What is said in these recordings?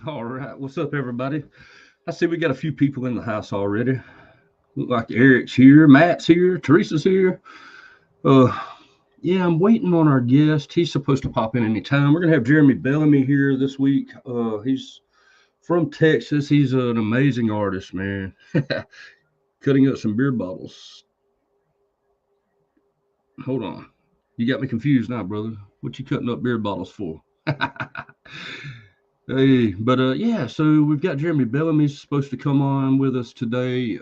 All right, what's up, everybody? I see we got a few people in the house already. Look like Eric's here, Matt's here, Teresa's here. Uh, yeah, I'm waiting on our guest. He's supposed to pop in any time. We're gonna have Jeremy Bellamy here this week. He's from Texas. He's an amazing artist, man. Cutting up some beer bottles. Hold on, you got me confused now, brother. What you cutting up beer bottles for? Hey, but yeah, so we've got Jeremy Bellamy supposed to come on with us today.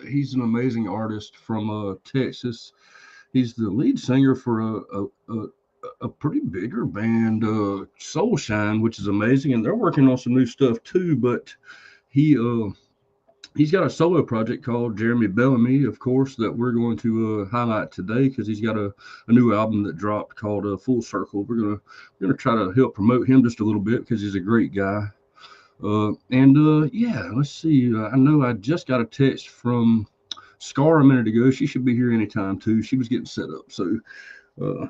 He's an amazing artist from Texas. He's the lead singer for a pretty bigger band, Soul Shine, which is amazing, and they're working on some new stuff too. But he he's got a solo project called Jeremy Bellamy, of course, that we're going to highlight today because he's got a new album that dropped called Full Circle. We're gonna try to help promote him just a little bit because he's a great guy. Yeah, let's see. I know I just got a text from Scar a minute ago. She should be here anytime too. She was getting set up. So uh,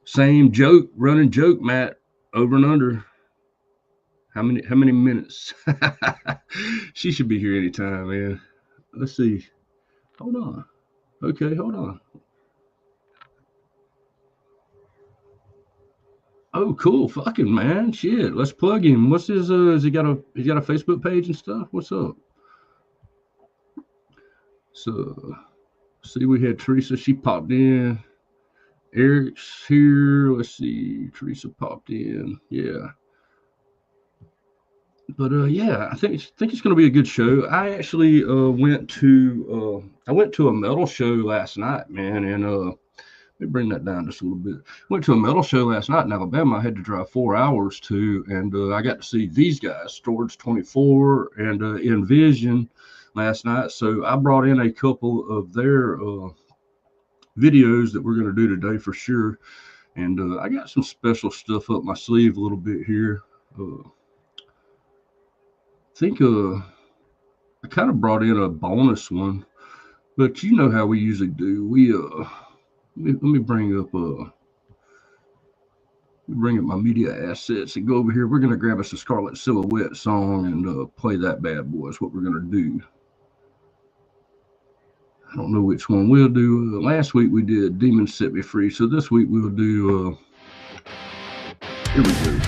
same joke, running joke, Matt, over and under. How many minutes? She should be here anytime, man. Let's see. Hold on. Okay, hold on. Oh, cool. Fucking man. Shit. Let's plug him. What's his has he got a Facebook page and stuff? What's up? So see we had Teresa, she popped in. Eric's here. Let's see. Teresa popped in. Yeah. But yeah, I think it's going to be a good show. I actually went to a metal show last night, man, and let me bring that down just a little bit. Went to a metal show last night in Alabama. I had to drive 4 hours to, and I got to see these guys, Storage 24 and Envision, last night. So I brought in a couple of their videos that we're going to do today for sure, and I got some special stuff up my sleeve a little bit here. Think I kind of brought in a bonus one, but you know how we usually do. Let me bring up my media assets and go over here. We're gonna grab us a Scarlet Silhouette song and play that bad boy. Is what we're gonna do. I don't know which one we'll do. Last week we did Demons Set Me Free, so this week we'll do. Here we go.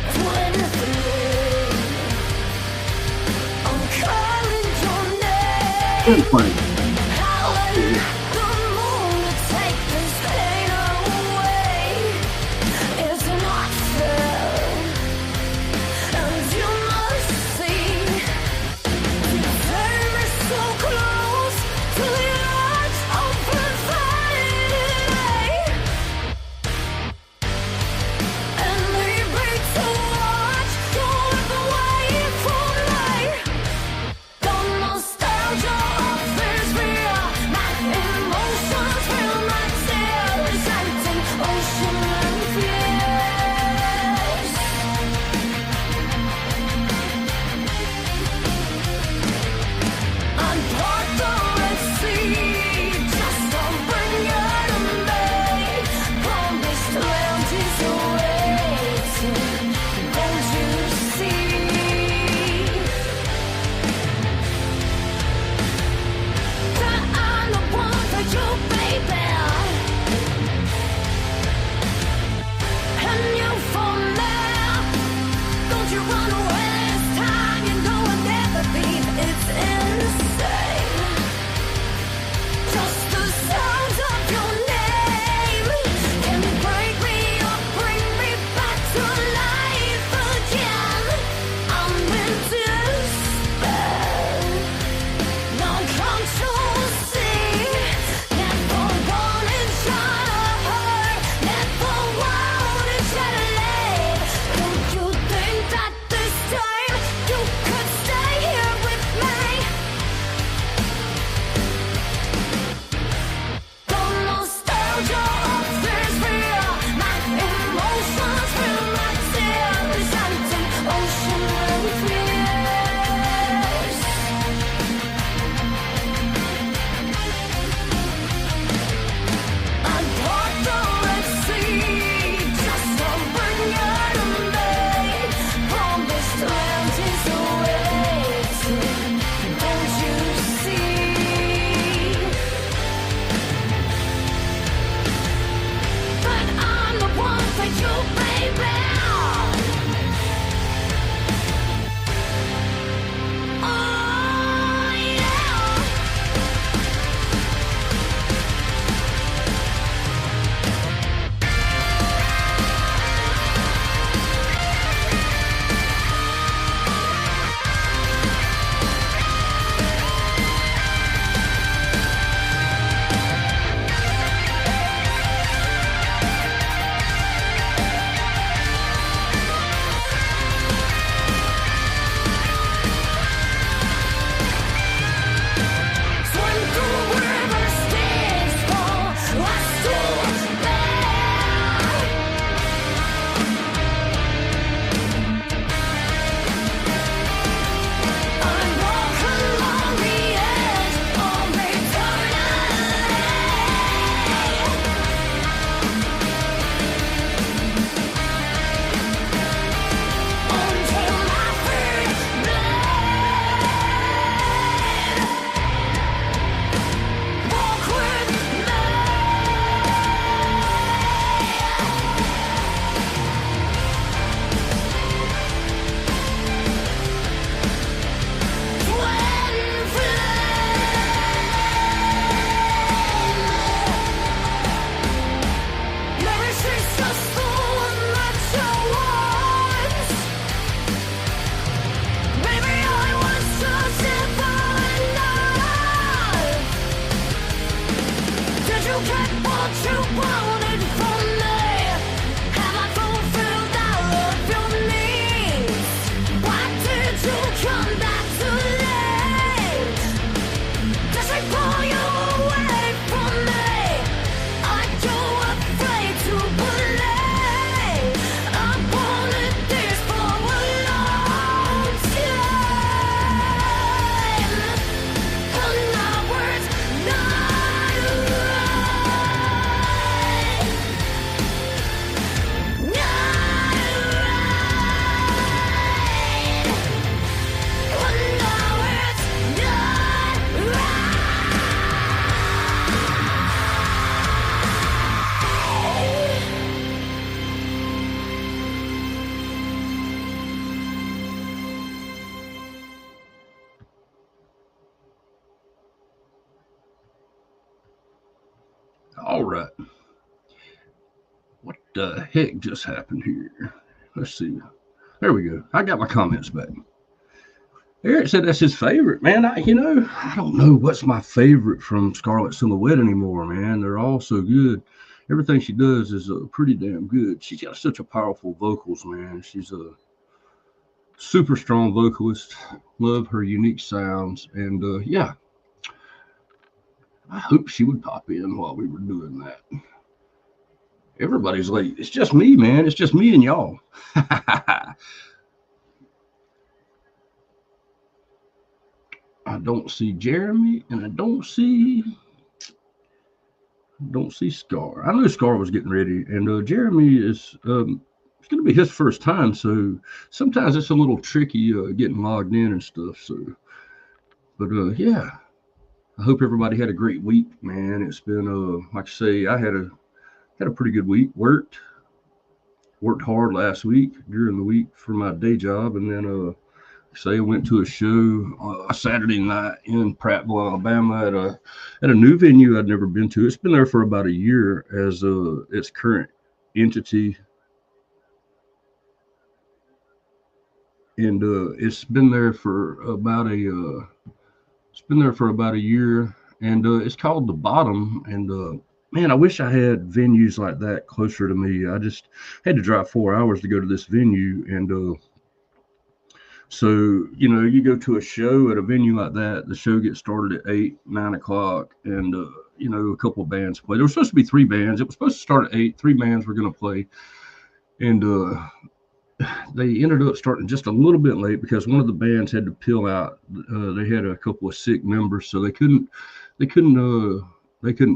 All right. What the heck just happened here? Let's see. There we go. I got my comments back. Eric said that's his favorite, man. I don't know what's my favorite from Scarlet Silhouette anymore, man. They're all so good. Everything she does is pretty damn good. She's got such a powerful vocals, man. She's a super strong vocalist. Love her unique sounds, and yeah, I hope she would pop in while we were doing that. Everybody's late. It's just me, man. It's just me and y'all. I don't see Jeremy, and I don't see Scar. I know Scar was getting ready, and Jeremy is it's going to be his first time, so sometimes it's a little tricky getting logged in and stuff. So, but yeah, I hope everybody had a great week, man. It's been like I say, I had a pretty good week. Worked hard last week during the week for my day job, and then say I went to a show a Saturday night in Prattville, Alabama at a new venue I'd never been to. It's been there for about a year as its current entity, and it's been there for about a year, and it's called The Bottom. And man, I wish I had venues like that closer to me. I just had to drive 4 hours to go to this venue, and so, you go to a show at a venue like that, the show gets started at 8, 9 o'clock, and, a couple of bands play. There was supposed to be 3 bands. It was supposed to start at 8. 3 bands were going to play, and they ended up starting just a little bit late because one of the bands had to peel out. They had a couple of sick members, so they couldn't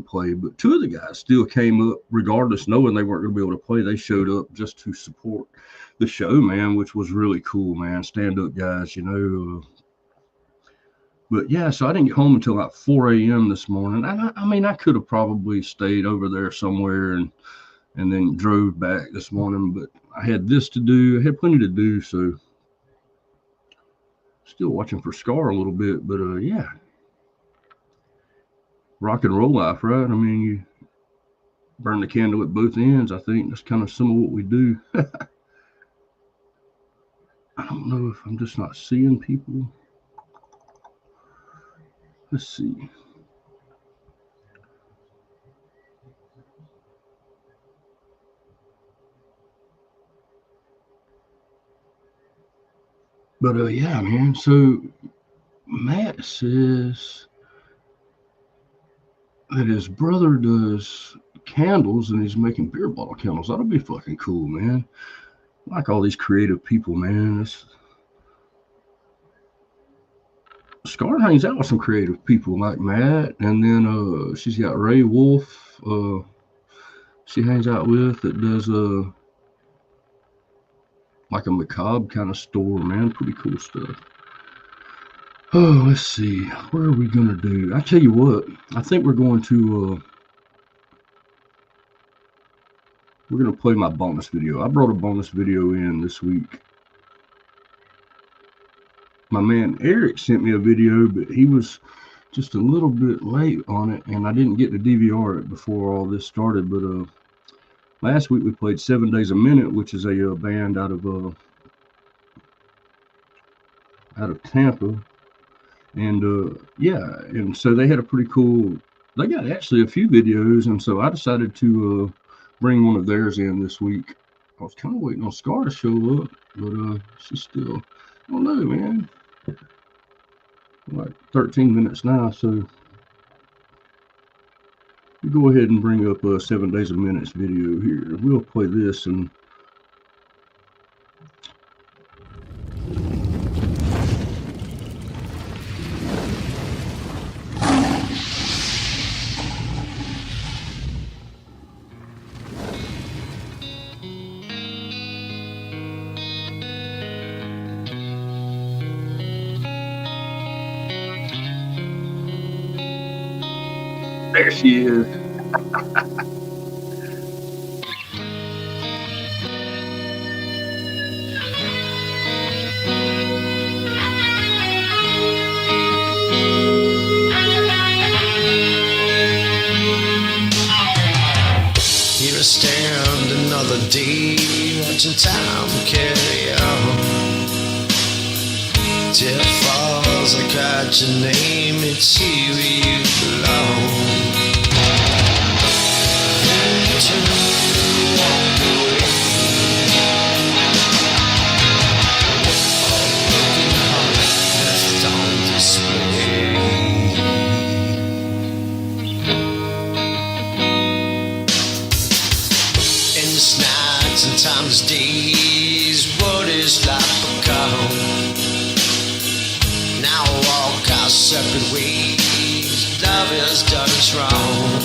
play. But 2 of the guys still came up regardless, knowing they weren't going to be able to play. They showed up just to support the show, man, which was really cool, man. Stand up guys, But yeah, so I didn't get home until about 4 a.m. this morning. And I mean, I could have probably stayed over there somewhere and then drove back this morning, but I had this to do. I had plenty to do, so still watching for Scar a little bit. But yeah, rock and roll life, right? I mean, you burn the candle at both ends. I think that's kind of some of what we do. I don't know if I'm just not seeing people. Let's see. But yeah, man. So Matt says that his brother does candles and he's making beer bottle candles. That'll be fucking cool, man. I like all these creative people, man. Scar hangs out with some creative people like Matt, and then she's got Ray Wolf. She hangs out with that does like a macabre kind of store, man. Pretty cool stuff. Oh, let's see. What are we gonna do? I tell you what. I think we're going to play my bonus video. I brought a bonus video in this week. My man Eric sent me a video, but he was just a little bit late on it, and I didn't get to DVR it before all this started. But Last week we played 7 Days a Minute, which is a band out of Tampa, and yeah, and so they had a pretty cool. They got actually a few videos, and so I decided to bring one of theirs in this week. I was kind of waiting on Scar to show up, but she's still. I don't know, man. Like 13 minutes now, so we go ahead and bring up a 7 Days a Minute's video here. We'll play this and. There she is. Here I stand another day, watching time carry on. Till it falls, I got your name, it's here where you belong. Then you turn and walk away. All broken heart left on display. Endless nights and timeless days, what is life become? Now walk our separate ways, love has done its wrong.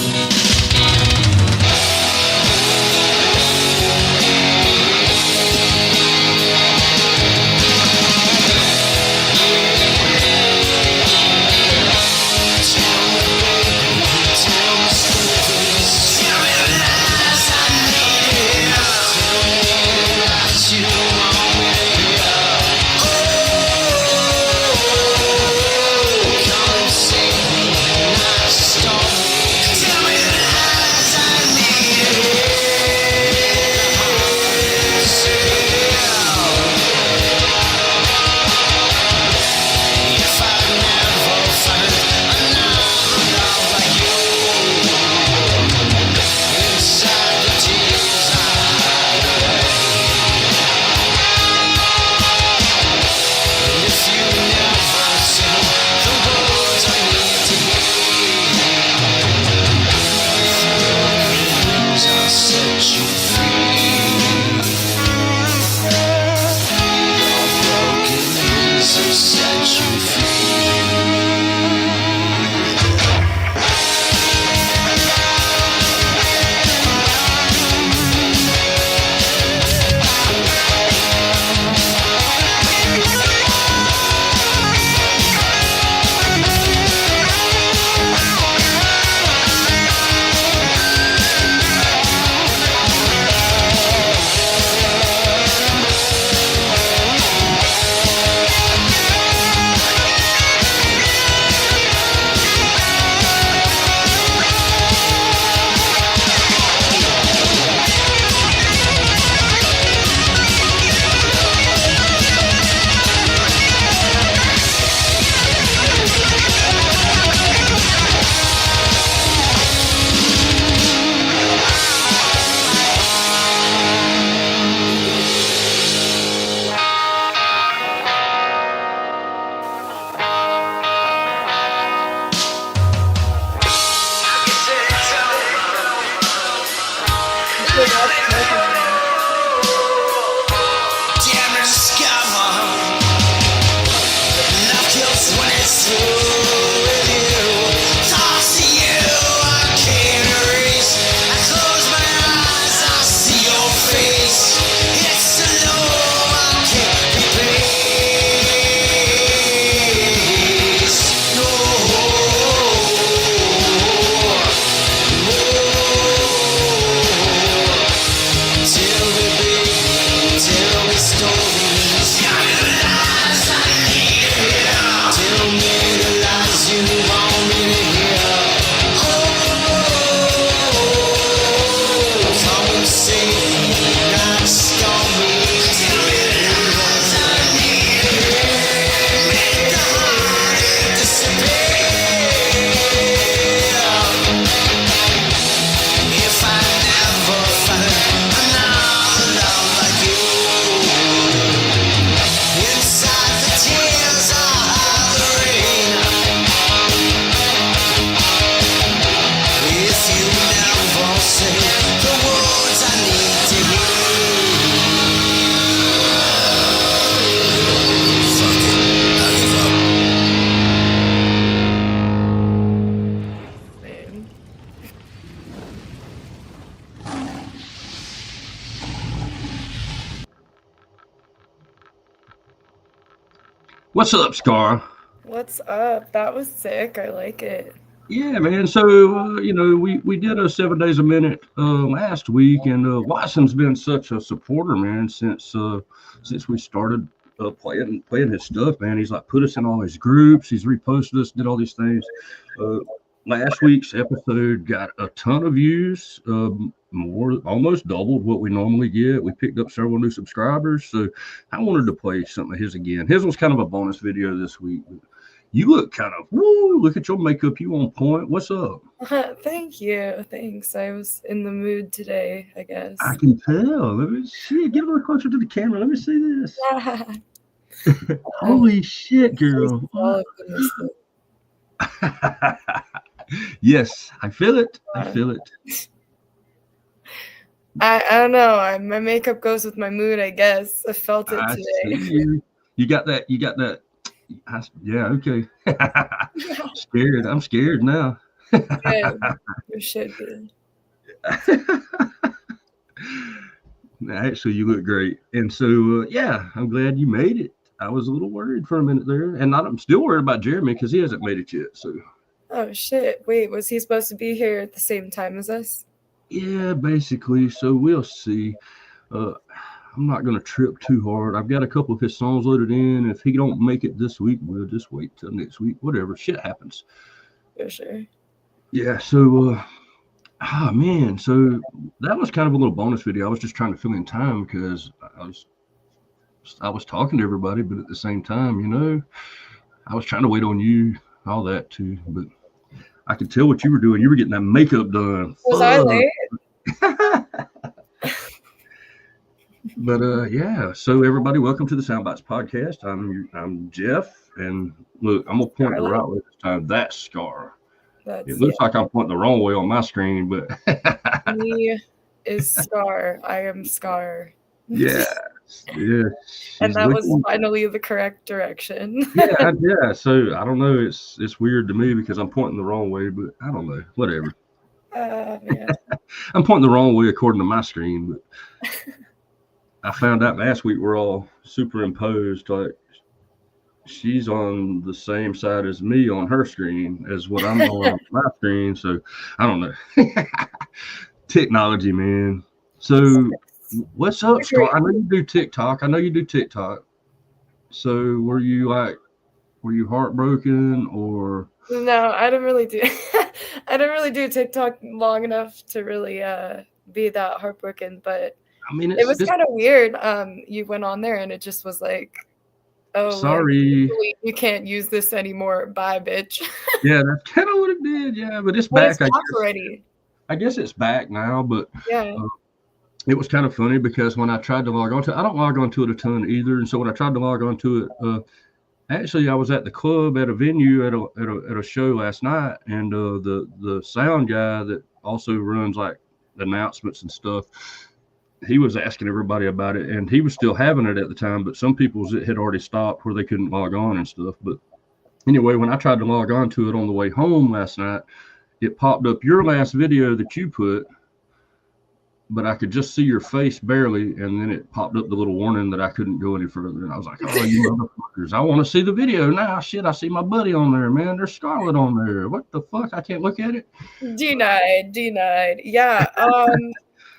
What's up, Scar? What's up? That was sick. I like it. Yeah, man. So we did a 7 days a minute last week, and Watson's been such a supporter, man, since we started playing his stuff, man. He's like put us in all his groups. He's reposted us, did all these things. Uh, Last week's episode got a ton of views, more almost doubled what we normally get. We picked up several new subscribers, so I wanted to play something of his again. His was kind of a bonus video this week. You look kind of woo. Look at your makeup. You on point. What's up? Thank you. Thanks. I was in the mood today, I I guess. can tell. Let me see. Get a little closer to the camera. Let me see this. Holy shit, Face girl. all up in this thing. Yes, I feel it. I feel it. I don't know. My makeup goes with my mood, I guess. I felt it I see today. you. You got that. You got that. Yeah. Okay. Scared. I'm scared now. Good. You should be. Actually, you look great. And so, yeah, I'm glad you made it. I was a little worried for a minute there, and I'm still worried about Jeremy because he hasn't made it yet. So, Oh shit. Wait, was he supposed to be here at the same time as us? yeah, basically. So we'll see. Uh, I'm not gonna trip too hard. I've got a couple of his songs loaded in. If he don't make it this week, we'll just wait till next week. Whatever, shit happens. For sure. Yeah. So, man. So that was kind of a little bonus video. I was just trying to fill in time because I was talking to everybody, but at the same time, I was trying to wait on you, all that too. But I could tell what you were doing. You were getting that makeup done. Was I late? But yeah. So everybody, welcome to the Soundbites podcast. I'm Jeff, and look, I'm gonna point the right way this time. That's Scar. It That's looks like I'm pointing the wrong way on my screen, but me is Scar. I am Scar. yeah, yeah. And She's that was looking. finally the correct direction. Yeah. So I don't know. It's weird to me because I'm pointing the wrong way, but I don't know. Whatever. Man. I'm pointing the wrong way according to my screen, but I found out last week we're all superimposed. Like she's on the same side as me on her screen as what I'm on my screen. So I don't know. Technology, man. So what's up, Scott? I know you do TikTok. So were you heartbroken or? No, I didn't really do I didn't really do TikTok long enough to really be that heartbroken, but I mean, it was kind of weird. You went on there and it just was like, oh, sorry. you can't use this anymore. Bye, bitch. Yeah, that's kind of what it did. Yeah, but it's But it's back. back already. I guess it's back now, but Yeah. it was kind of funny because when I tried to log on to it, I don't log on to it a ton either. And so when I tried to log on to it, actually I was at the club at a venue at a show last night, and the sound guy that also runs like announcements and stuff, he was asking everybody about it, and he was still having it at the time, but some people's it had already stopped where they couldn't log on and stuff. But anyway, when I tried to log on to it on the way home last night, it popped up your last video that you put, but I could just see your face barely, and then it popped up the little warning that I couldn't go any further. And I was like, oh, you motherfuckers, I want to see the video now. Shit, I see my buddy on there, man. There's Scarlett on there. What the fuck? I can't look at it. Denied. Yeah.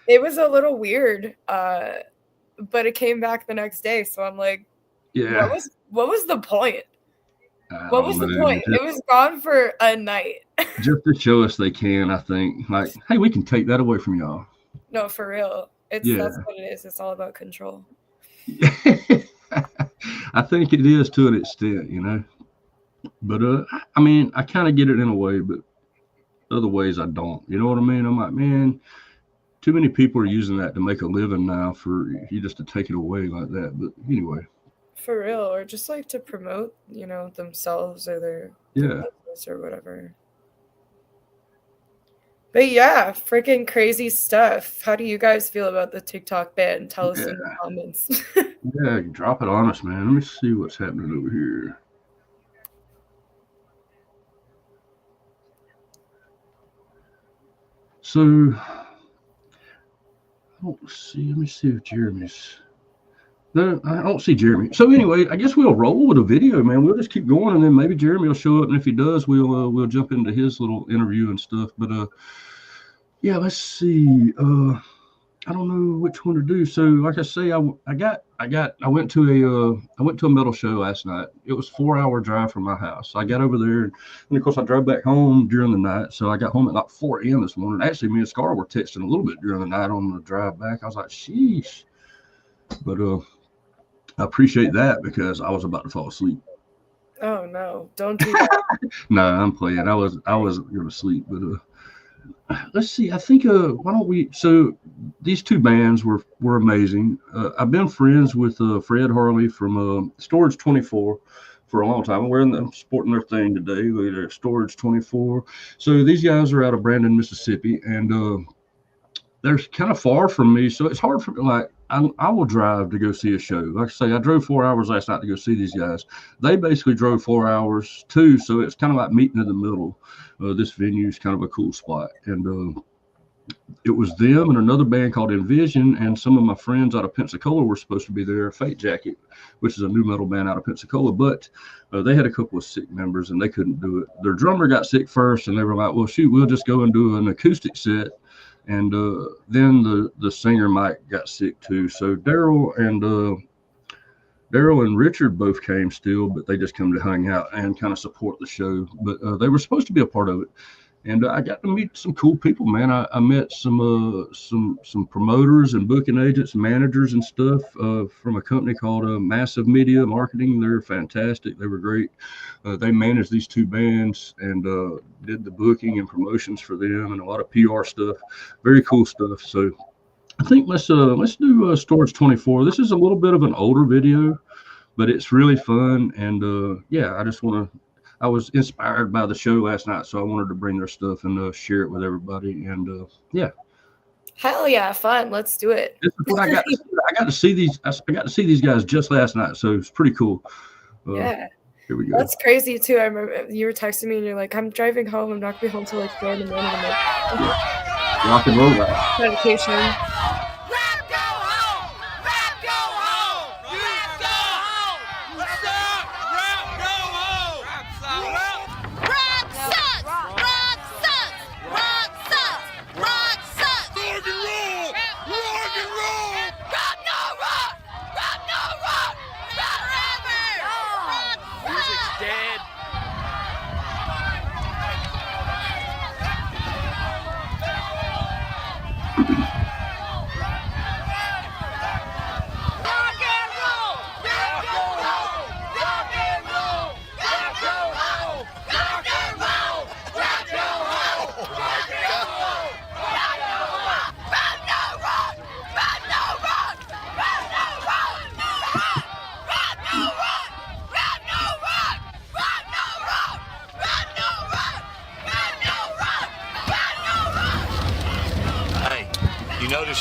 It was a little weird, but it came back the next day. So I'm like, yeah, what was the point? What was the point? It was gone for a night. Just to show us they can, I think. Like, hey, we can take that away from y'all. No, for real. That's what it is. It's all about control. I think it is to an extent, But I mean, I kind of get it in a way, but other ways I don't. You know what I mean? I'm like, man, too many people are using that to make a living now for you just to take it away like that. But anyway. For real, or just like to promote, themselves or their business or whatever. But yeah, freaking crazy stuff. How do you guys feel about the TikTok ban? Tell us in the comments. Yeah, drop it on us, man. Let me see what's happening over here. So, I don't see. Let me see if Jeremy's. I don't see Jeremy. So anyway, I guess we'll roll with a video, man. We'll just keep going, and then maybe Jeremy will show up, and if he does, we'll jump into his little interview and stuff. But yeah, let's see. I don't know which one to do. So, like I say, I went to a metal show last night. It was 4 hour drive from my house. I got over there, and of course, I drove back home during the night. So I got home at like 4 a.m. this morning. Actually, me and Scar were texting a little bit during the night on the drive back. I was like, sheesh. But I appreciate that because I was about to fall asleep. Oh no, don't do that. No, I'm playing. I was going to sleep, but let's see. I think why don't we? So these two bands were amazing. I've been friends with Fred Harley from Storage 24 for a long time. I'm wearing them, sporting their thing today. They're Storage 24. So these guys are out of Brandon, Mississippi, and they're kind of far from me, so it's hard for me. Like I will drive to go see a show. Like I say, I drove 4 hours last night to go see these guys. They basically drove 4 hours too, so it's kind of like meeting in the middle. This venue is kind of a cool spot, and it was them and another band called Envision, and some of my friends out of Pensacola were supposed to be there. Fate Jacket, which is a new metal band out of Pensacola, but they had a couple of sick members and they couldn't do it. Their drummer got sick first, and they were like, "Well, shoot, we'll just go and do an acoustic set." And then the singer Mike got sick too. So Daryl and Richard both came still, but they just come to hang out and kind of support the show. But they were supposed to be a part of it. And I got to meet some cool people, man. I met some promoters and booking agents and managers and stuff from a company called Massive Media Marketing. They're fantastic. They were great. They managed these two bands and did the booking and promotions for them and a lot of PR stuff. Very cool stuff. So I think let's do Storage 24. This is a little bit of an older video, but it's really fun. And yeah, I was inspired by the show last night, so I wanted to bring their stuff and share it with everybody. And yeah. Hell yeah, fun! Let's do it. This is what I got. I got to see these. I got to see these guys just last night, so it's pretty cool. Yeah. Here we go. That's crazy too. I remember you were texting me and you're like, "I'm driving home. I'm not gonna be home till like 4 in the morning." I'm like, rock and roll guys. Meditation.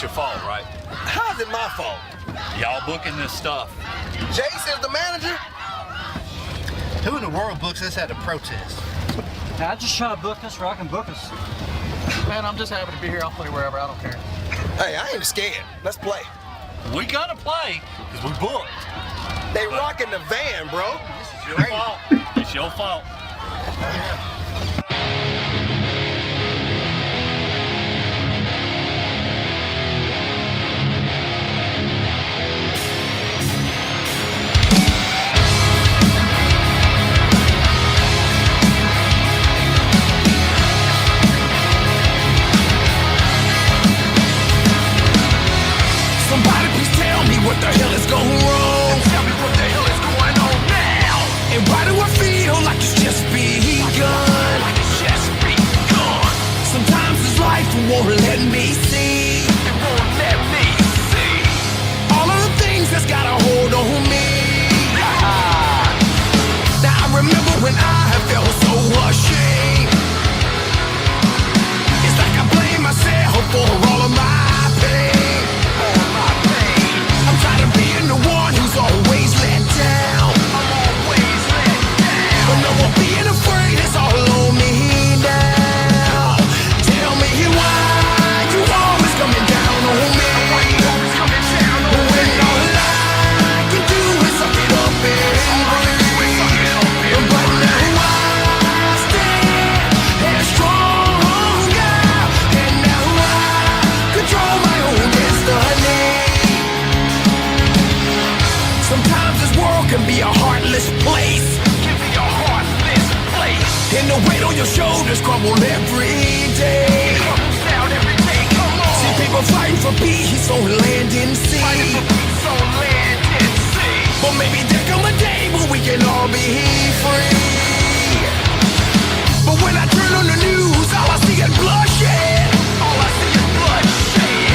Your fault, right? How's it my fault? Y'all booking this stuff. Jason's the manager? Who in the world books us at a protest? I just try to book us where I can book us. Man, I'm just happy to be here. I'll play wherever. I don't care. Hey, I ain't scared. Let's play. We gotta play because we booked. They rocking the van, bro. This is your fault. It's your fault. What the hell is going wrong? Tell me what the hell is going on now? And why do I feel like it's just begun? Like it's just begun. Sometimes this life won't let me see. It won't let me see all of the things that's got a hold on me. Now I remember when I felt so ashamed. It's like I blame myself for all of my pain. Being the one who's always let down. I'm always let down. But no more being afraid, it's all on me now. Tell me why you always coming down on me. Why you always coming down on me? When all lies And the weight on your shoulders crumble every day. See people fighting for peace on land and sea. But maybe there come a day when we can all be free. But when I turn on the news, all I see is bloodshed.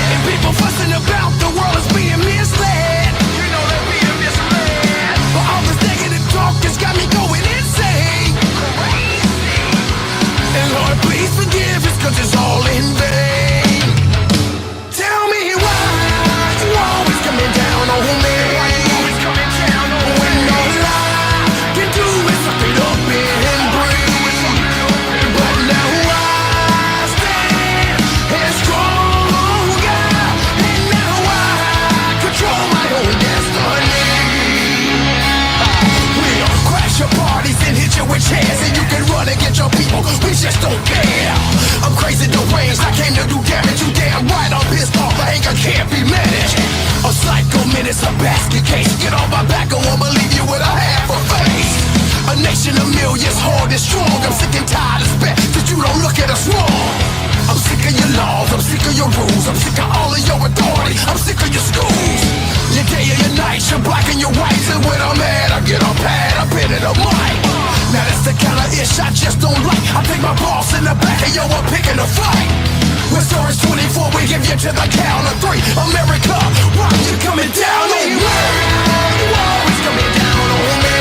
And people fussing about the world is being misled. You know they're being misled. But all this negative talk has got me going insane. And Lord, please forgive us, cause it's all in vain. Tell me why you always coming down on me. When all I can do is suck it up and breathe. But now I stand and stronger. And now I control my own destiny. We'll crash your parties and hit you with chairs, and you can run and get your people. We just don't care. I'm crazy deranged, I came to do damage. You damn right, I'm pissed off. Anger can't be managed. A psycho menace, a basket case. Get on my back, I won't believe you with a half a face. A nation of millions, hard and strong. I'm sick and tired of spit that you don't look at us wrong. I'm sick of your laws, I'm sick of your rules, I'm sick of all of your authority, I'm sick of your schools. Your day or your night, your black and your whites. And when I'm mad, I get on pad, I pin it a mic. Now that's the kind of ish I just don't like. I take my boss in the back and yo, I'm picking a fight. When Stories 24, we give you to the count of 3. America, why you coming down on me? You always coming down on me.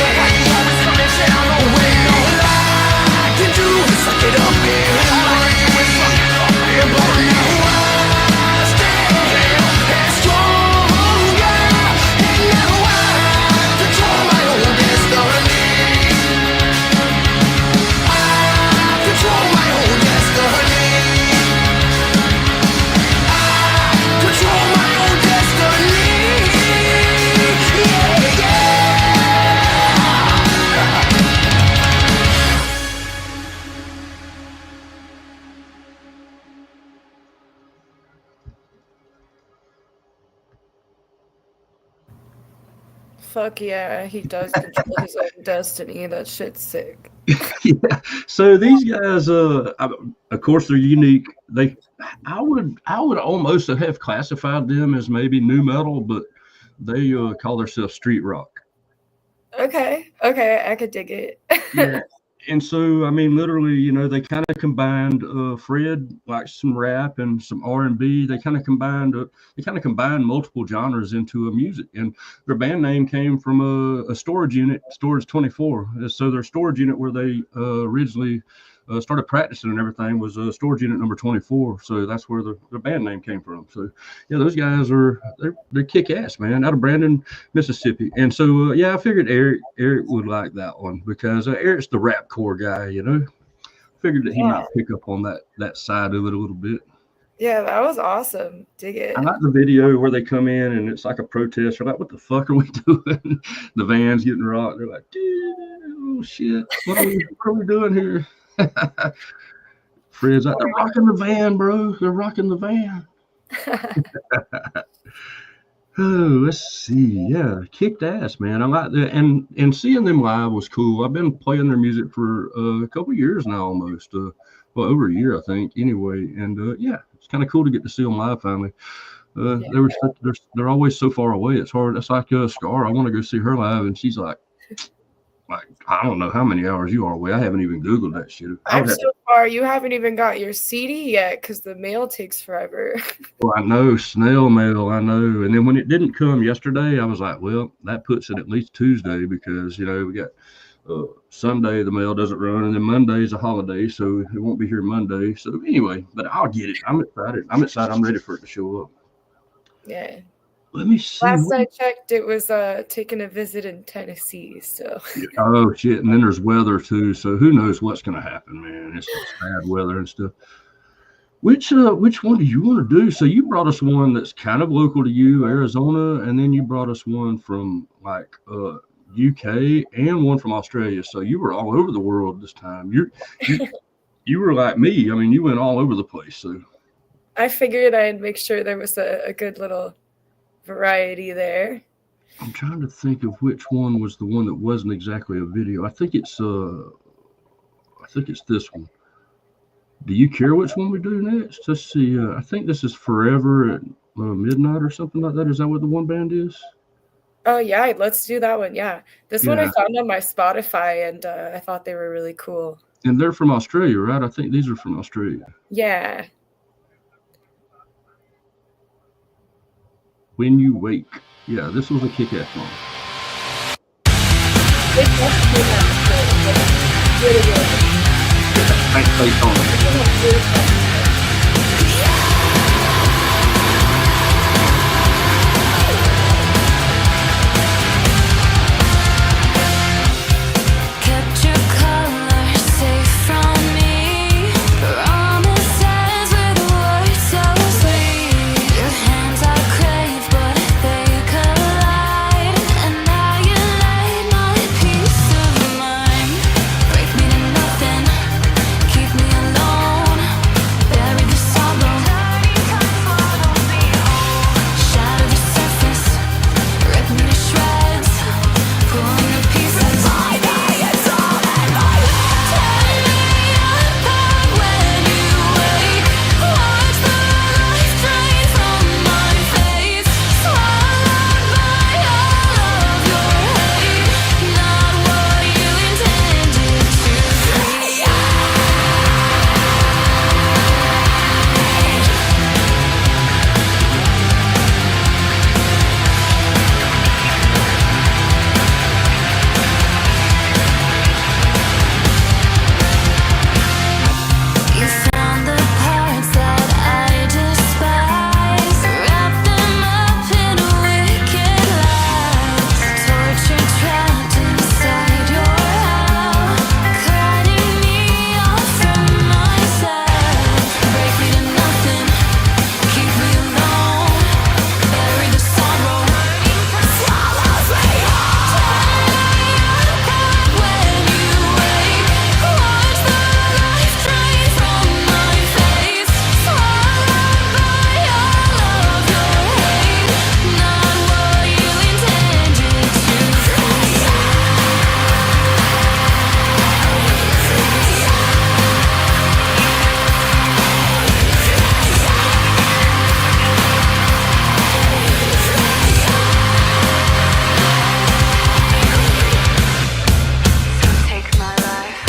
When all I can do is suck it up and breathe. But now I stand and stronger. And now I control my own destiny. I control my own destiny. I control my own destiny. Yeah, yeah. Fuck yeah, he does control his own destiny. That shit's sick. Yeah. So these guys, of course, they're unique. I would almost have classified them as maybe new metal, but they call themselves street rock. Okay, I could dig it. Yeah. And so, I mean, literally, you know, they kind of combined Fred, like some rap and some R&B. They kind of combined multiple genres into a music. And their band name came from a storage unit, Storage 24. So their storage unit where they originally started practicing and everything was storage unit number 24. So that's where the band name came from. So yeah, those guys they're kick ass, man, out of Brandon, Mississippi. And so yeah, I figured Eric would like that one because Eric's the rap core guy, you know. Figured that he might pick up on that side of it a little bit. Yeah, that was awesome. Dig it. I like the video where they come in and it's like a protest. They're like, "What the fuck are we doing?" The van's getting rocked. They're like, "Dude, oh shit, what are we doing here?" Fred's like, "They're rocking the van, bro. They're rocking the van." Oh, let's see. Yeah, kicked ass, man. I like that, and seeing them live was cool. I've been playing their music for a couple years now, almost. Well, over a year, I think. Anyway, and yeah, it's kind of cool to get to see them live finally. They're always so far away. It's hard. It's like Scar. I want to go see her live, and she's like I don't know how many hours you are away. I haven't even Googled that shit. I'm so far. You haven't even got your CD yet because the mail takes forever. Well, I know, snail mail, I know. And then when it didn't come yesterday, I was like, well, that puts it at least Tuesday because, you know, we got Sunday, the mail doesn't run, and then Monday's a holiday, so it won't be here Monday. So anyway, but I'll get it. I'm excited. I'm ready for it to show up. Yeah. Let me see. Last I checked, it was taking a visit in Tennessee. So. Oh shit! And then there's weather too. So who knows what's gonna happen, man? It's just bad weather and stuff. Which one do you want to do? So you brought us one that's kind of local to you, Arizona, and then you brought us one from like UK and one from Australia. So you were all over the world this time. You were like me. I mean, you went all over the place. So I figured I'd make sure there was a good little variety there. I'm trying to think of which one was the one that wasn't exactly a video. I think it's I think it's this one. Do you care which one we do next? Let's see. I think this is Forever at Midnight or something like that. Is that what the one band is? Oh yeah, let's do that one. Yeah, this one I Yeah. found on my Spotify, and I thought they were really cool. And they're from Australia, right? I think these are from Australia. Yeah. When You Wake. Yeah, this was a kick-ass song. It must be that good. Really good. Thanks, face on it. Kept your color safe from me. Promises with words so sweet. Your hands I crave, but they collide. And now you light my peace of mind. Break me to nothing, keep me alone. Bury the sorrow, shatter the surface, rip me to shreds, pull me to pieces. You found the parts that I despise, wrap them up in wicked lies. Torture trapped inside your hell, cutting me off from myself. Break me to nothing, keep me alone. Bury the sorrow, swallows me whole. When you wake, watch the life drain from my face. Swallowed by all of your hate, not what you intended to take my life.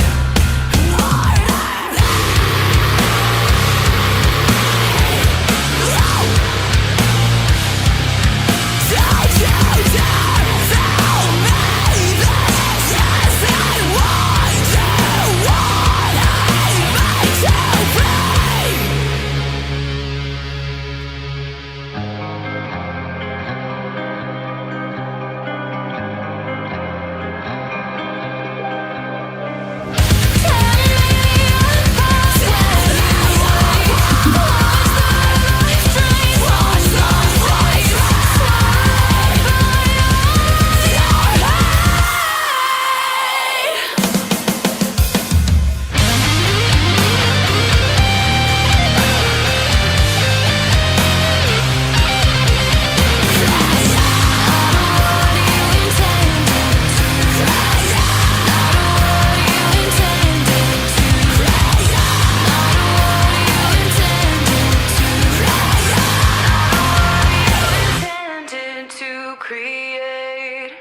Intended to create.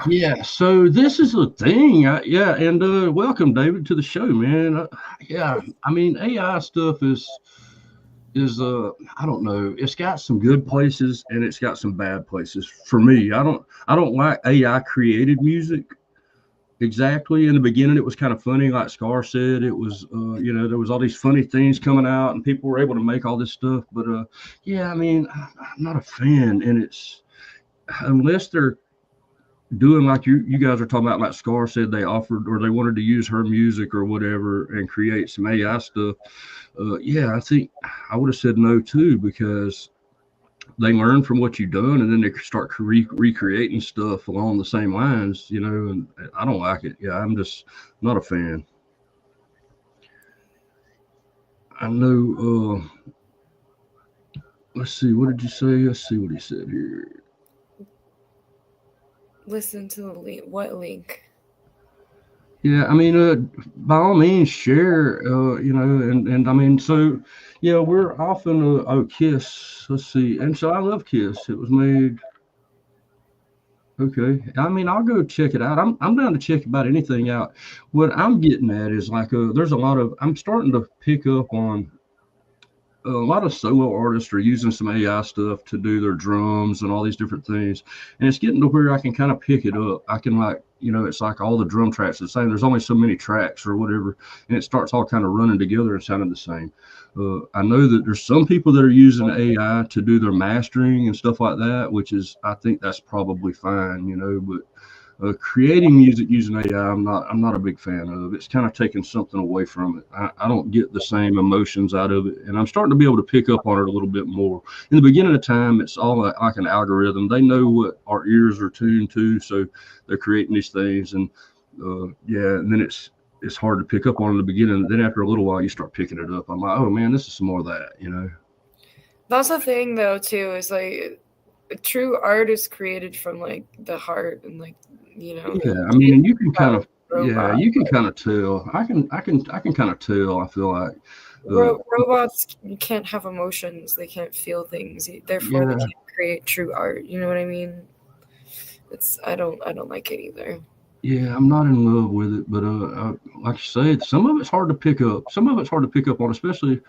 Yeah, so this is the thing. Yeah, and welcome, David, to the show, man. Yeah, I mean, AI stuff is I don't know. It's got some good places and it's got some bad places. For me, I don't like AI created music. Exactly. In the beginning, it was kind of funny, like Scar said. It was, there was all these funny things coming out, and people were able to make all this stuff. But yeah, I mean, I'm not a fan, and it's unless they're doing like you guys are talking about, like Scar said, they offered or they wanted to use her music or whatever and create some AI stuff. Yeah, I think I would have said no too, because they learn from what you've done and then they start recreating stuff along the same lines, and I don't like it. Yeah, I'm just not a fan. I know. Let's see. What did you say? Let's see what he said here. listen to the link. What link? Yeah, I mean, by all means, share. And I mean, so yeah, we're often Kiss. Let's see, and so I love Kiss. It was made. Okay, I mean, I'll go check it out. I'm down to check about anything out. What I'm getting at is like, there's a lot of. I'm starting to pick up on a lot of solo artists are using some AI stuff to do their drums and all these different things. And it's getting to where I can kind of pick it up. I can like, it's like all the drum tracks are the same. There's only so many tracks or whatever. And it starts all kind of running together and sounding the same. I know that there's some people that are using AI to do their mastering and stuff like that, which is, I think that's probably fine, but creating music using AI, I'm not a big fan of. It's kind of taking something away from it. I don't get the same emotions out of it, and I'm starting to be able to pick up on it a little bit more. In the beginning of time, it's all like an algorithm. They know what our ears are tuned to, so they're creating these things, and and then it's hard to pick up on in the beginning. Then after a little while, you start picking it up. I'm like, oh man, this is some more of that. That's the thing, though, too, is like true art is created from like the heart and like Yeah, I mean, and you can kind of you can kind of tell. I can kind of tell. I feel like robots can't have emotions. They can't feel things. Therefore, they can't create true art. You know what I mean? I don't like it either. Yeah, I'm not in love with it, but like you said, some of it's hard to pick up. Some of it's hard to pick up on, especially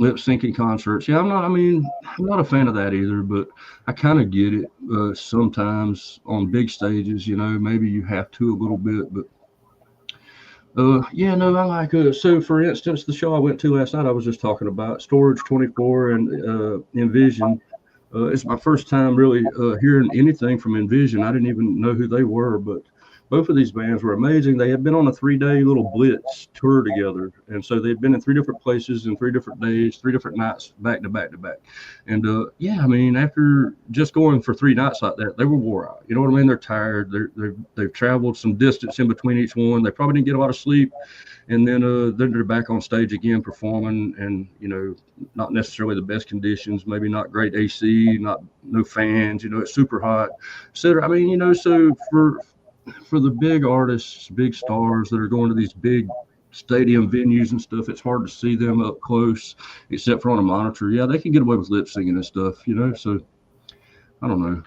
lip syncing concerts. Yeah, I'm not a fan of that either, but I kind of get it. Sometimes on big stages, maybe you have to a little bit, but I like so for instance, the show I went to last night, I was just talking about Storage 24 and Envision. It's my first time really hearing anything from Envision. I didn't even know who they were, but both of these bands were amazing. They had been on a 3-day little blitz tour together. And so they'd been in 3 different places in 3 different days, 3 different nights, back to back to back. And I mean, after just going for 3 nights like that, they were wore out. You know what I mean? They're tired. They've traveled some distance in between each one. They probably didn't get a lot of sleep. And then they're back on stage again performing, and not necessarily the best conditions, maybe not great AC, no fans, it's super hot, etc. I mean, so for the big artists, big stars that are going to these big stadium venues and stuff, it's hard to see them up close, except for on a monitor. Yeah, they can get away with lip syncing and stuff, so I don't know.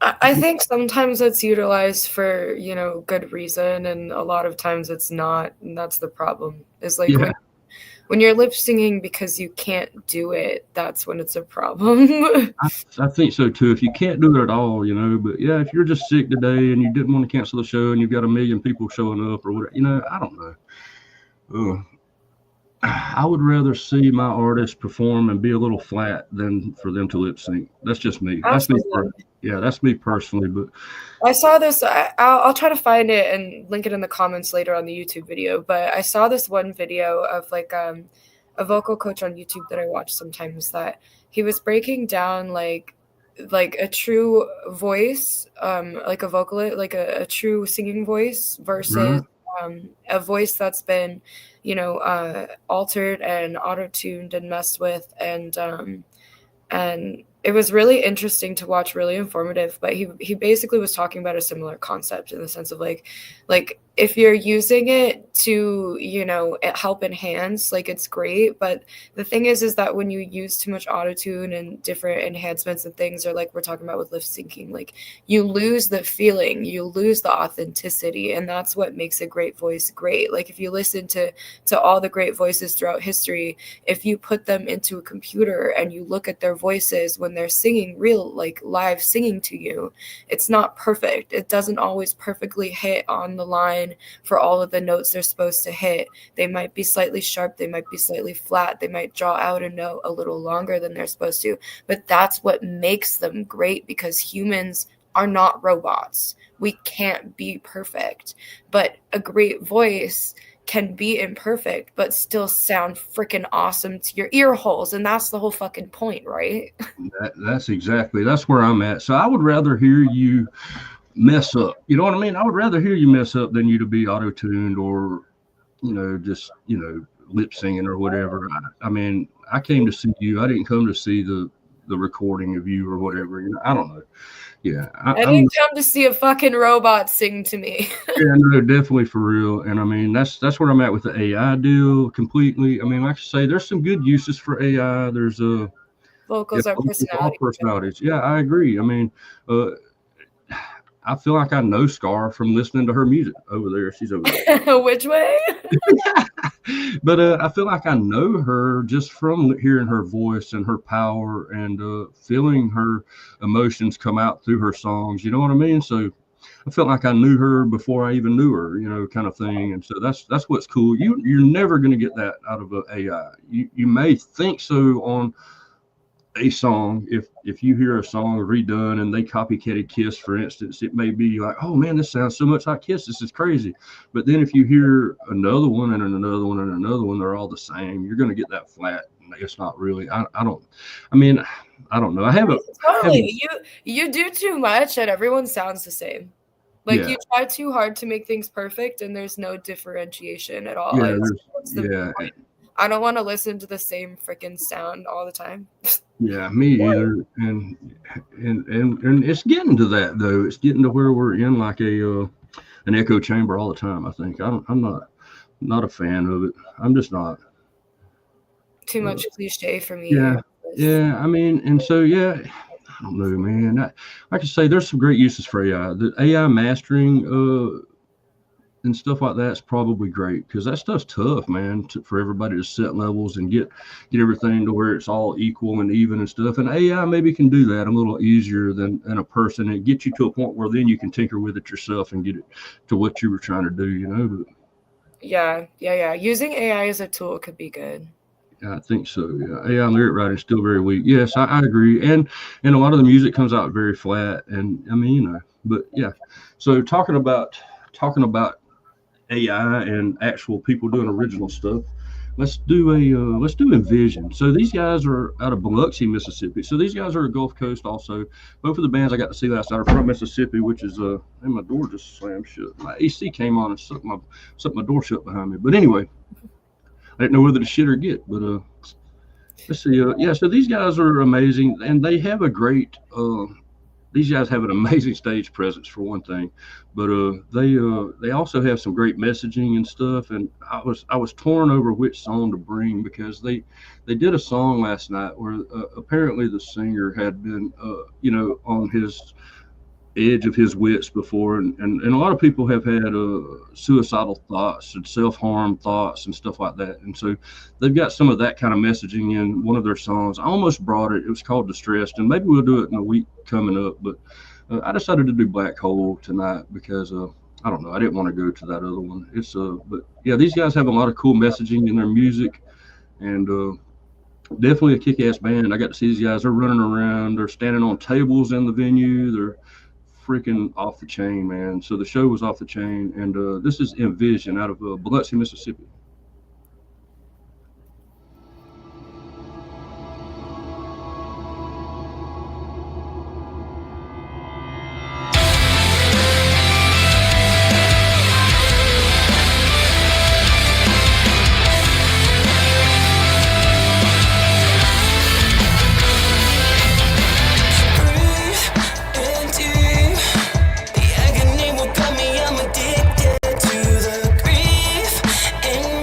I think sometimes it's utilized for, good reason, and a lot of times it's not, and that's the problem. Is like when you're lip singing because you can't do it, that's when it's a problem. I think so too. If you can't do it at all, but yeah, if you're just sick today and you didn't want to cancel the show and you've got 1 million people showing up or whatever, I don't know. I would rather see my artist perform and be a little flat than for them to lip sync. That's just me. That's me personally. But I saw this. I'll try to find it and link it in the comments later on the YouTube video. But I saw this one video of like a vocal coach on YouTube that I watch sometimes, that he was breaking down like a true voice, like a vocalist, like a true singing voice versus a voice that's been, altered and auto-tuned and messed with, and it was really interesting to watch, really informative. But he basically was talking about a similar concept in the sense of like if you're using it to, help enhance, like it's great. But the thing is that when you use too much autotune and different enhancements and things, or like we're talking about with lip syncing, like you lose the feeling, you lose the authenticity. And that's what makes a great voice great. Like if you listen to all the great voices throughout history, if you put them into a computer and you look at their voices when they're singing real, like live singing to you, it's not perfect. It doesn't always perfectly hit on the line for all of the notes they're supposed to hit. They might be slightly sharp, they might be slightly flat, they might draw out a note a little longer than they're supposed to, but that's what makes them great, because humans are not robots. We can't be perfect, but a great voice can be imperfect but still sound freaking awesome to your ear holes, and that's the whole fucking point, right? That's where I'm at. So I would rather hear you mess up. You know what I mean? I would rather hear you mess up than you to be auto-tuned or, just, lip singing or whatever. I mean, I came to see you. I didn't come to see the the recording of you or whatever. You know, I don't know. Yeah, I didn't come to see a fucking robot sing to me. yeah, no, definitely for real. And I mean, that's where I'm at with the AI deal completely. I mean, like I say, there's some good uses for AI. There's Vocals are all personality. personalities. Yeah, I agree. I mean, I feel like I know Scar from listening to her music over there. She's over there. Which way? But I feel like I know her just from hearing her voice and her power and feeling her emotions come out through her songs. You know what I mean? So I felt like I knew her before I even knew her, you know, kind of thing. And so that's what's cool. You're never going to get that out of an AI. You may think so on a song. If you hear a song redone and they copycatted Kiss, for instance, it may be like, oh man, this sounds so much like Kiss, this is crazy. But then if you hear another one and another one and another one, they're all the same, you're going to get that flat. It's not really. I don't know. I haven't Totally. You do too much and everyone sounds the same. Like Yeah. you try too hard to make things perfect and there's no differentiation at all. Yeah, What's the point? I don't want to listen to the same freaking sound all the time. Yeah, me either. And it's getting to that though. It's getting to where we're in like an echo chamber all the time. I think I'm not a fan of it. I'm just not. Too much cliche for me. Yeah. I mean, and so yeah, I don't know, man. Like I say, there's some great uses for AI. The AI mastering and stuff like that's probably great because that stuff's tough, man, for everybody to set levels and get everything to where it's all equal and even and stuff. And AI maybe can do that a little easier than a person, and get you to a point where then you can tinker with it yourself and get it to what you were trying to do, you know. But yeah. Using AI as a tool could be good. I think so. Yeah, AI lyric writing is still very weak. Yes, I agree. And a lot of the music comes out very flat. And I mean, you know, but yeah. So talking about AI and actual people doing original stuff, let's do Envision. So these guys are out of Biloxi, Mississippi. So these guys are a Gulf Coast also. Both of the bands I got to see last night are from Mississippi, which is and my door just slammed shut. My AC came on and sucked my door shut behind me. But anyway, I didn't know whether to shit or get. But let's see. Yeah, so these guys are amazing, and they have a great. These guys have an amazing stage presence for one thing, but they also have some great messaging and stuff. And I was torn over which song to bring because they did a song last night where apparently the singer had been on his edge of his wits before, and a lot of people have had suicidal thoughts and self-harm thoughts and stuff like that, and so they've got some of that kind of messaging in one of their songs. I almost brought it. It was called Distressed, and maybe we'll do it in a week coming up, but I decided to do Black Hole tonight because I don't know, I didn't want to go to that other one. It's but yeah, these guys have a lot of cool messaging in their music, and definitely a kick-ass band. I got to see these guys. They're running around, they're standing on tables in the venue, they're freaking off the chain, man. So the show was off the chain, and this is Envision out of Biloxi, Mississippi. The agony will cut me, I'm addicted to the grief in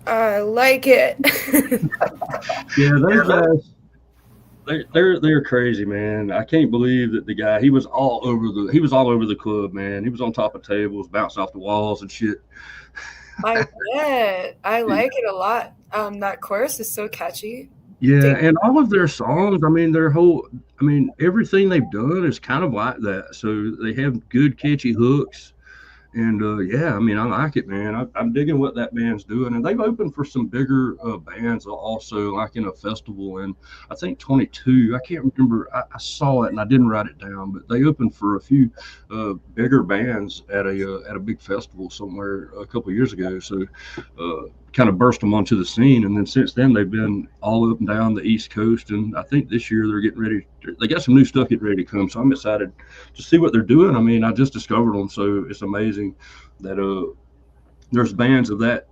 I like it. Yeah, those guys. They're crazy, man. I can't believe that the guy he was all over the club, man. He was on top of tables, bouncing off the walls and shit. I bet. I like it a lot. That chorus is so catchy. Yeah, and all of their songs, I mean, everything they've done is kind of like that. So they have good, catchy hooks. And yeah, I mean, I like it, man. I'm digging what that band's doing, and they've opened for some bigger bands also, like in a festival. And I think 22. I can't remember. I saw it and I didn't write it down, but they opened for a few bigger bands at a big festival somewhere a couple of years ago. So kind of burst them onto the scene, and then since then they've been all up and down the East Coast. And I think this year they're getting ready. They got some new stuff getting ready to come, so I'm excited to see what they're doing. I mean, I just discovered them, so it's amazing that there's bands of that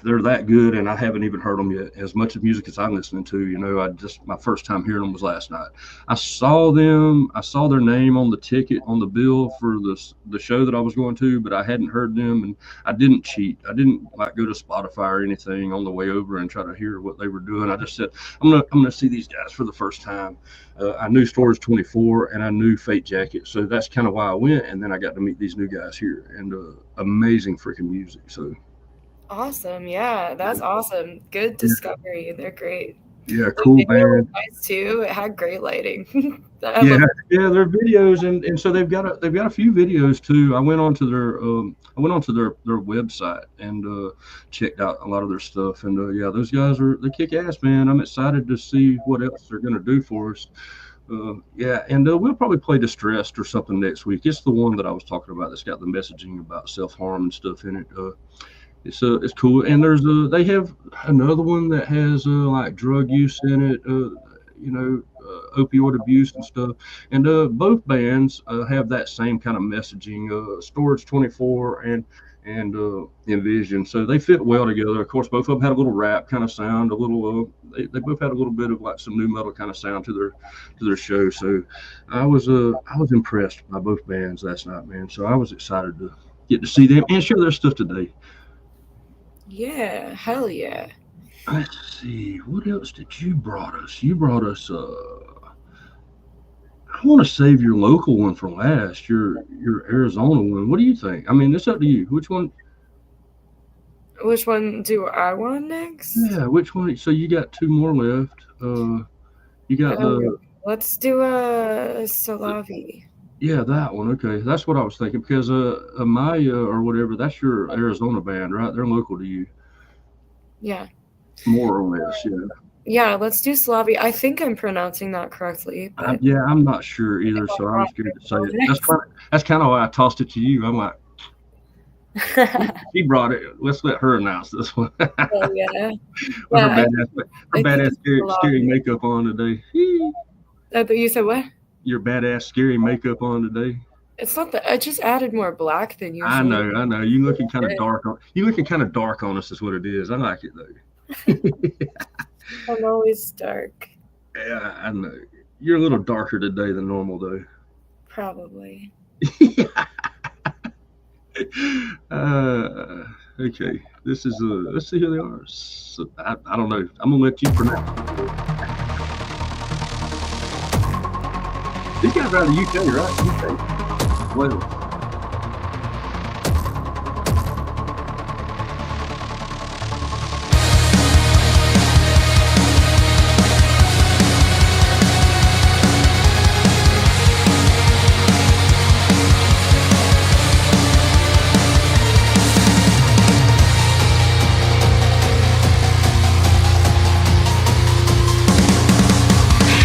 they're that good, and I haven't even heard them yet. As much of music as I'm listening to, my first time hearing them was last night. I saw their name on the ticket on the bill for the show that I was going to, but I hadn't heard them, and I didn't cheat. I didn't like go to Spotify or anything on the way over and try to hear what they were doing. I just said I'm gonna see these guys for the first time. I knew Storage 24 and I knew Fate Jacket, so that's kind of why I went, and then I got to meet these new guys here, and amazing freaking music. So. Awesome. Yeah, that's awesome. Good discovery. They're great. Yeah, cool band. Nice too. It had great lighting. Yeah, their videos, and so they've got a few videos too. I went onto their website and checked out a lot of their stuff, and yeah, those guys they kick ass, man. I'm excited to see what else they're gonna do for us. Yeah, and we'll probably play Distressed or something next week. It's the one that I was talking about that's got the messaging about self-harm and stuff in it. It's cool, and they have another one that has like drug use in it, opioid abuse and stuff, and both bands have that same kind of messaging. Storage 24 and Envision, so they fit well together. Of course, both of them had a little rap kind of sound, a little. They both had a little bit of like some new metal kind of sound to their show. So I was impressed by both bands last night, man. So I was excited to get to see them and share their stuff today. Yeah, hell yeah. Let's see, what else did you brought us? You brought us I want to save your local one for last, your Arizona one. What do you think? I mean, it's up to you. Which one do I want next? Yeah, which one? So you got two more left. You got let's do a Salavi. Yeah, that one. Okay, that's what I was thinking, because Amaya or whatever, that's your Arizona band, right? They're local to you. Yeah. More or less, yeah. Yeah, let's do Slavi. I think I'm pronouncing that correctly. Yeah, I'm not sure either, so I'm scared to say it. That's kind of why I tossed it to you. I'm like, she brought it. Let's let her announce this one. Oh, yeah. With her badass scary makeup on today. You said what? Your badass scary makeup on today. It's not that I just added more black than usual. I know. You looking kind of dark on us is what it is. I like it though. I'm always dark. Yeah, I know. You're a little darker today than normal though. Probably. Okay. This is let's see who they are. So, I don't know. I'm gonna let you pronounce. These guys are out of the UK, right? UK. Wales.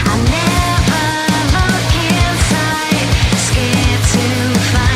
I never look inside, scared to find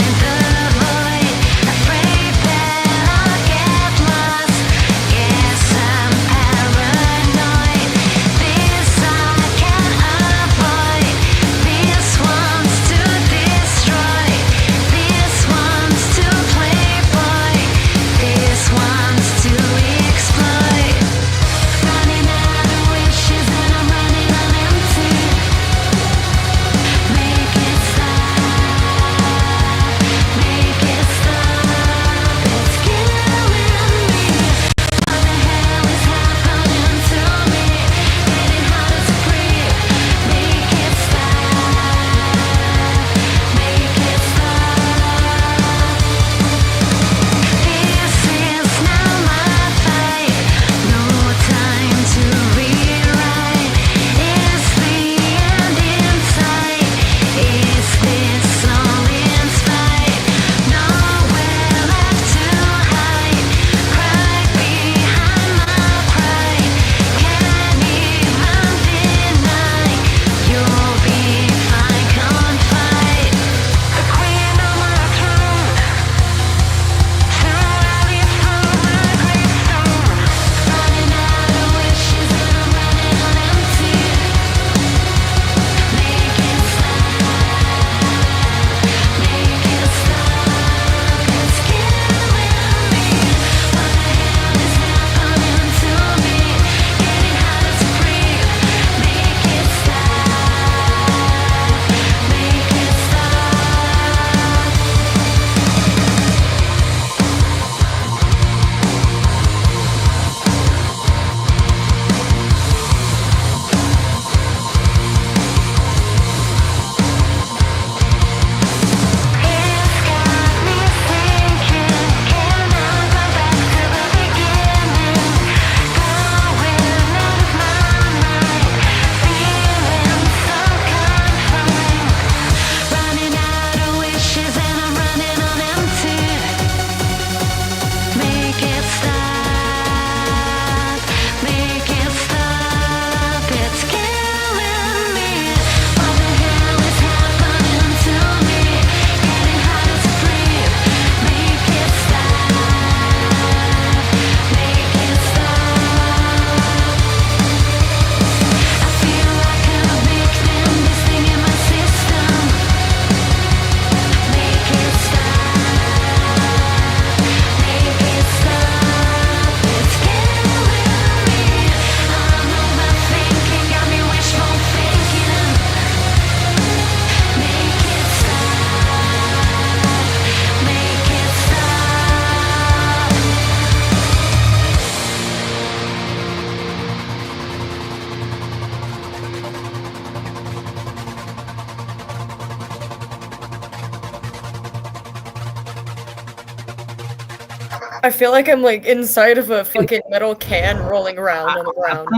I feel like I'm like inside of a fucking metal can rolling around on the ground.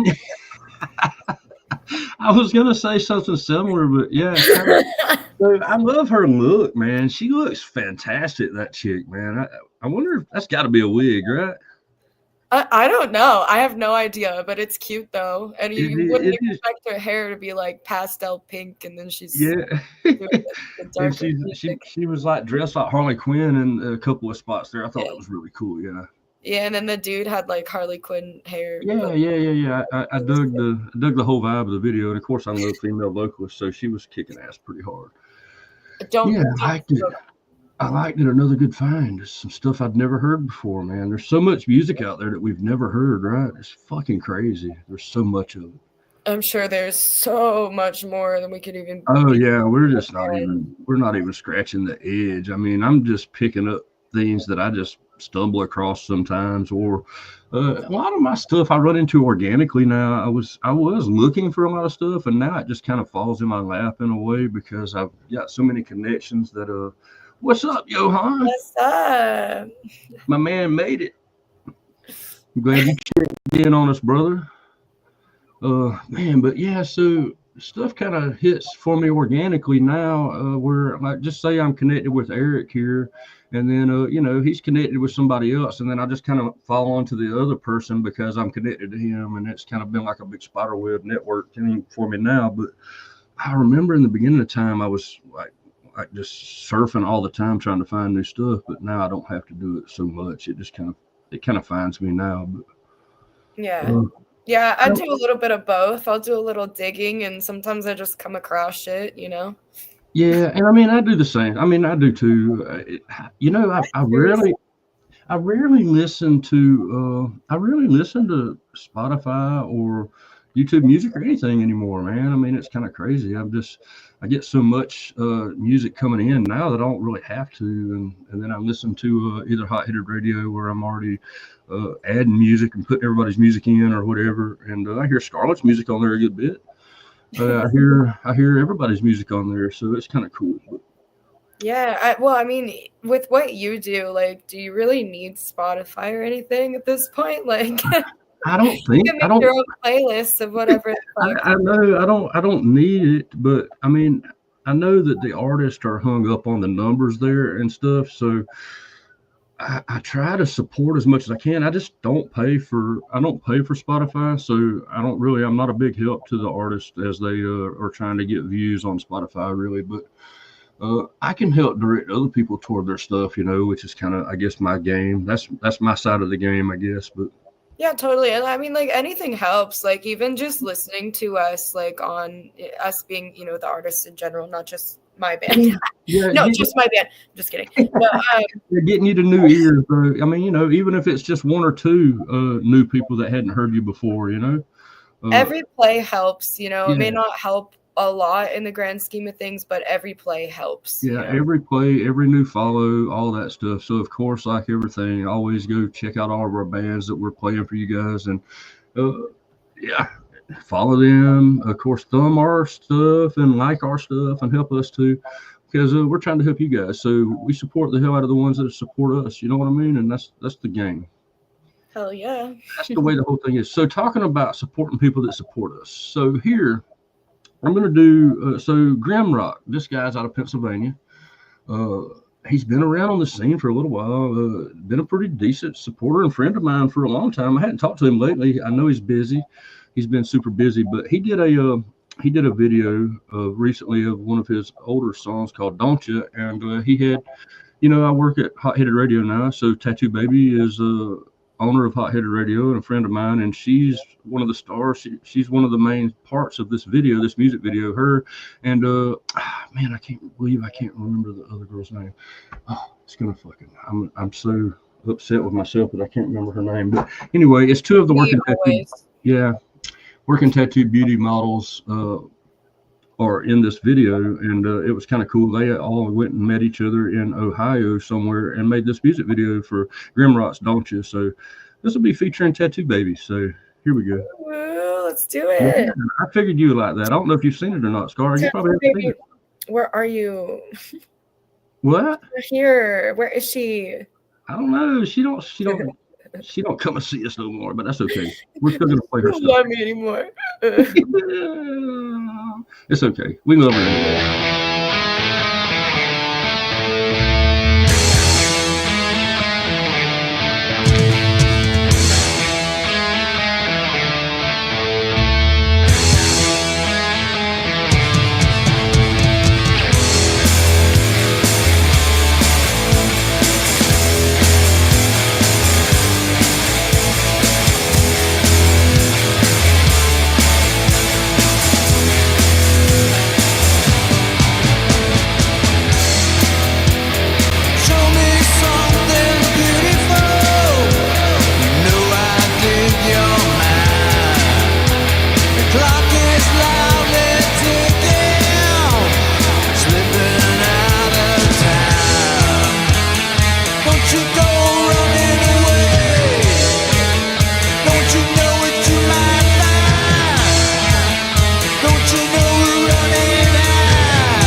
I was gonna say something similar, but yeah, so I love her look, man. She looks fantastic, that chick, man. I wonder if that's got to be a wig, right? I don't know. I have no idea, but it's cute though. And you wouldn't It is, expect her hair to be like pastel pink, and then she's yeah. doing the And darker she music. she was like dressed like Harley Quinn in a couple of spots there. I thought Yeah. that was really cool. Yeah. Yeah, and then the dude had like Harley Quinn hair. Yeah, but- yeah. I dug the whole vibe of the video, and of course I love female vocalists, so she was kicking ass pretty hard. Don't. Yeah, I liked it. I liked it. Another good find. There's some stuff I'd never heard before, man. There's so much music out there that we've never heard, right? It's fucking crazy. There's so much of it. I'm sure there's so much more than we could even. Oh yeah, we're not even scratching the edge. I mean, I'm just picking up things that I just stumble across sometimes, or a lot of my stuff I run into organically now. I was looking for a lot of stuff, and now it just kind of falls in my lap in a way because I've got so many connections that what's up, Johan? What's up? My man made it. I'm glad you checked in on us, brother. Man, but yeah, so stuff kind of hits for me organically now, where like just say I'm connected with Eric here, and then you know, he's connected with somebody else, and then I just kind of fall onto the other person because I'm connected to him, and it's kind of been like a big spider web network thing for me now. But I remember in the beginning of time I was like just surfing all the time trying to find new stuff, but now I don't have to do it so much. It just kind of finds me now. But yeah, I do a little bit of both. I'll do a little digging, and sometimes I just come across shit, you know. Yeah, and I mean I do the same. I mean I do too. You know, I rarely listen to Spotify or YouTube Music or anything anymore, man. I mean, it's kind of crazy. I get so much music coming in now that I don't really have to, and then I listen to either Hot Headed Radio where I'm already adding music and putting everybody's music in or whatever, and I hear Scarlett's music on there a good bit. I hear everybody's music on there, so it's kind of cool. Yeah, I mean, with what you do, like, do you really need Spotify or anything at this point? Like, I don't think you can make your own playlists of whatever. I know I don't need it, but I mean, I know that the artists are hung up on the numbers there and stuff, so I try to support as much as I can. I just don't pay for Spotify, so I'm not a big help to the artist as they are trying to get views on Spotify, really. But I can help direct other people toward their stuff, you know, which is kind of, I guess, my game. That's my side of the game, I guess. But yeah, totally. And I mean, like, anything helps. Like, even just listening to us, like, on us being, you know, the artists in general, not just my band. Just my band. Just kidding. But, they're getting you to new ears. I mean, you know, even if it's just one or two new people that hadn't heard you before, you know. Every play helps, you know. It may not help a lot in the grand scheme of things, but every play helps. Yeah, every play, every new follow, all that stuff. So of course, like everything, always go check out all of our bands that we're playing for you guys, and follow them. Of course, thumb our stuff and like our stuff and help us too, because we're trying to help you guys. So we support the hell out of the ones that support us. You know what I mean? And that's the game. Hell yeah. That's the way the whole thing is. So talking about supporting people that support us. So here, I'm going to do, so Grimrock, this guy's out of Pennsylvania. He's been around on the scene for a little while, been a pretty decent supporter and friend of mine for a long time. I hadn't talked to him lately. I know he's busy. He's been super busy, but he did a video recently of one of his older songs called Don't Ya, and he had, you know, I work at Hot Headed Radio now, so Tattoo Baby is owner of Hot Headed Radio and a friend of mine, and she's one of the stars. She's one of the main parts of this video, this music video. Her and man, I can't believe I can't remember the other girl's name. Oh, it's gonna fucking. I'm so upset with myself that I can't remember her name. But anyway, it's two of the working tattoo beauty models are in this video, and it was kind of cool. They all went and met each other in Ohio somewhere and made this music video for Grimrock's Don't Ya. So this will be featuring Tattoo Baby. So here we go. Ooh, let's do it. Yeah, I figured you like that. I don't know if you've seen it or not, Scar. You probably haven't seen it. Where are you? What? Here. Where is she? I don't know. She don't come and see us no more, but that's okay. We're still gonna play You her don't stuff. love me anymore. It's okay. We love her anyway. Show me something beautiful. You know I think you're mine. The clock is loudly ticking, slipping out of time. Don't you go running away. Don't you know what you might find? Don't you know we're running out?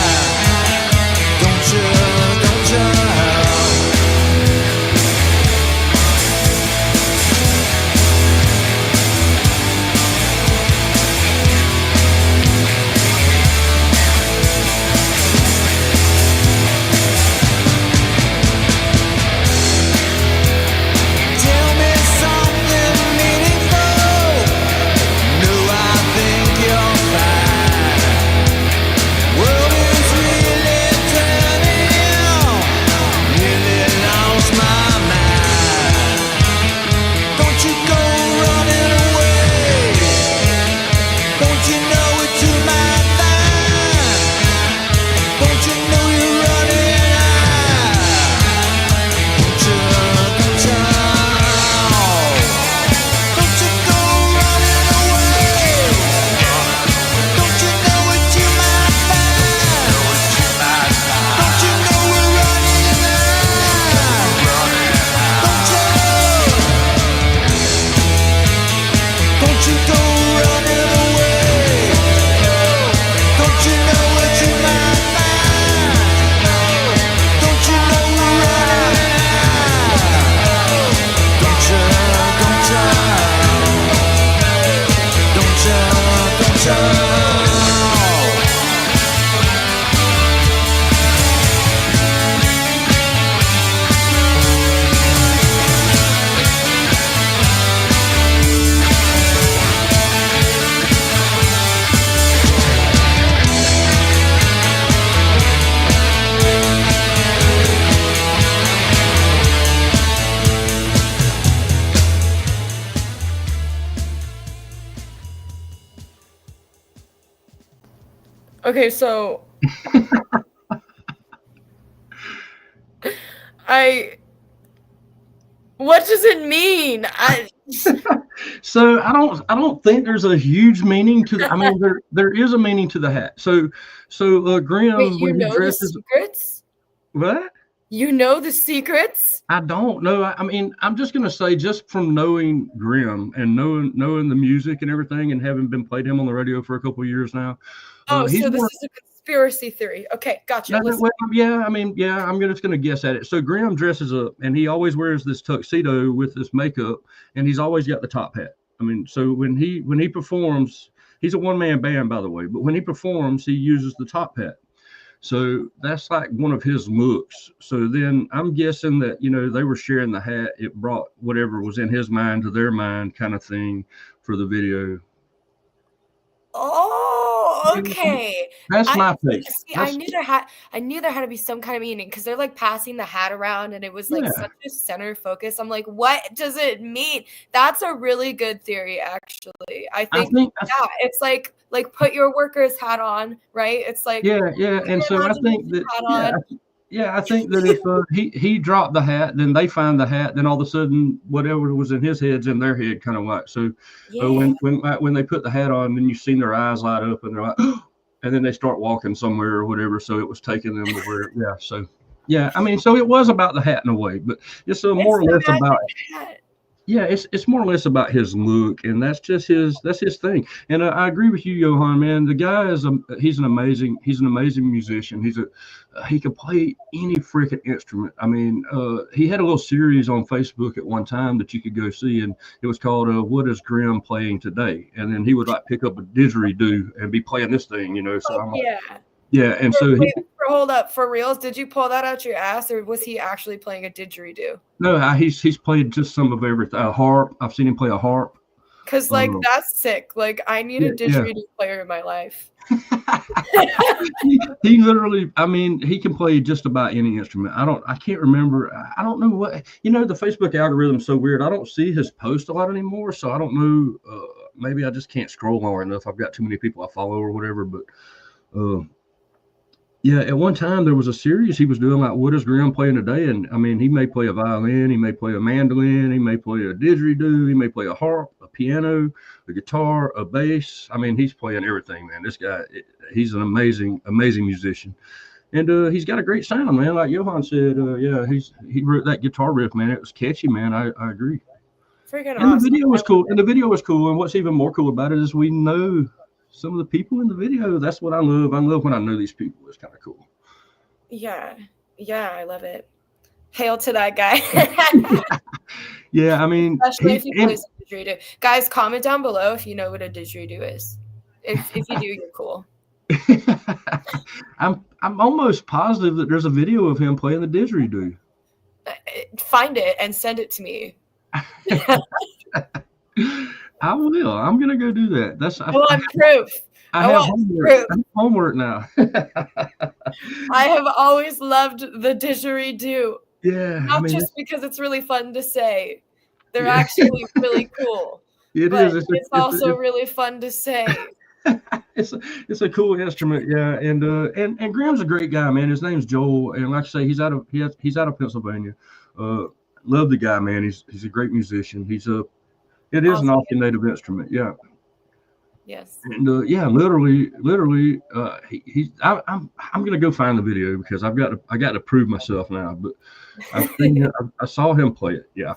Don't you? Tell me something meaningful. No, I think you're fine. World is really turning. Nearly lost my mind. Don't you go running away. Don't you know what you might find? Don't you know you're running out? Don't you go running away. Don't you know what you might find? Don't you know we're running out? Don't you go running away. Don't you know what you might find? Don't you know we're running out? Don't you? Okay, so what does it mean? So I don't think there's a huge meaning to the. I mean, there is a meaning to the hat. So Graham, Wait, you when he know the dresses, secrets? what? You know the secrets? I don't know. I mean, I'm just gonna say, just from knowing Grimm and knowing the music and everything, and having been played him on the radio for a couple of years now, Oh, he's so this more. is a conspiracy theory. Okay, gotcha. No, Listen. well, yeah, I mean, yeah, I'm just gonna guess at it. So Graham dresses up, and he always wears this tuxedo with this makeup, and he's always got the top hat. I mean, so when he performs, he's a one-man band, by the way, but when he performs, he uses the top hat. So that's like one of his looks. So then I'm guessing that, they were sharing the hat. It brought whatever was in his mind to their mind, kind of thing, for the video. Oh, okay. That's my take. See, I knew there had to be some kind of meaning, because they're like passing the hat around, and it was like such a center focus. I'm like, what does it mean? That's a really good theory, actually. I think it's like put your worker's hat on, right? It's like yeah, and so I think that I think that if he dropped the hat, then they find the hat, then all of a sudden whatever was in his head's in their head, kind of like. So when they put the hat on, then you've seen their eyes light up, and they're like, and then they start walking somewhere or whatever. So it was taking them to where, I mean, so it was about the hat in a way, but it's more or less about it. yeah, it's more or less about his look, and that's his thing. And I agree with you, Johan, man. The guy is he's an amazing musician. He can play any freaking instrument. I mean, he had a little series on Facebook at one time that you could go see, and it was called "What Is Grim Playing Today?" And then he would like pick up a didgeridoo and be playing this thing, you know. So I'm like, Yeah. yeah, and so he. Hold up, for reals? Did you pull that out your ass, or was he actually playing a didgeridoo? No, he's played just some of everything. A harp. I've seen him play a harp. Cause like that's sick. Like I need a didgeridoo player in my life. he literally, I mean, he can play just about any instrument. I can't remember. I don't know what, you know, the Facebook algorithm's so weird. I don't see his post a lot anymore, so I don't know. Maybe I just can't scroll long enough. I've got too many people I follow or whatever. But yeah, at one time there was a series he was doing like "What Is Grim Playing Today?" And I mean, he may play a violin, he may play a mandolin, he may play a didgeridoo, he may play a harp, a piano, a guitar, a bass. I mean, he's playing everything, man. This guy, he's an amazing musician, and he's got a great sound, man. Like Johan said, yeah, he wrote that guitar riff, man. It was catchy, man. I agree. Freaking and awesome. The video was cool. And the video was cool. And what's even more cool about it is we know some of the people in the video. That's what I love. I love when I know these people. It's kind of cool. Yeah, I love it. Hail to that guy. Yeah, I mean, especially if he plays a didgeridoo. Guys, comment down below if you know what a didgeridoo is. If you do, you're cool. I'm almost positive that there's a video of him playing the didgeridoo. Find it and send it to me. I will. I'm gonna go do that. I want proof. I have homework. I have homework now. I have always loved the didgeridoo. Yeah, not just because it's really fun to say. They're actually really cool. It's also really fun to say. It's a cool instrument, yeah. And Graham's a great guy, man. His name's Joel, and like I say, he's out of Pennsylvania. Love the guy, man. He's a great musician. It is an awesome native instrument, yeah. Yes. And yeah, literally, I'm gonna go find the video because I got to prove myself now. But I saw him play it, yeah.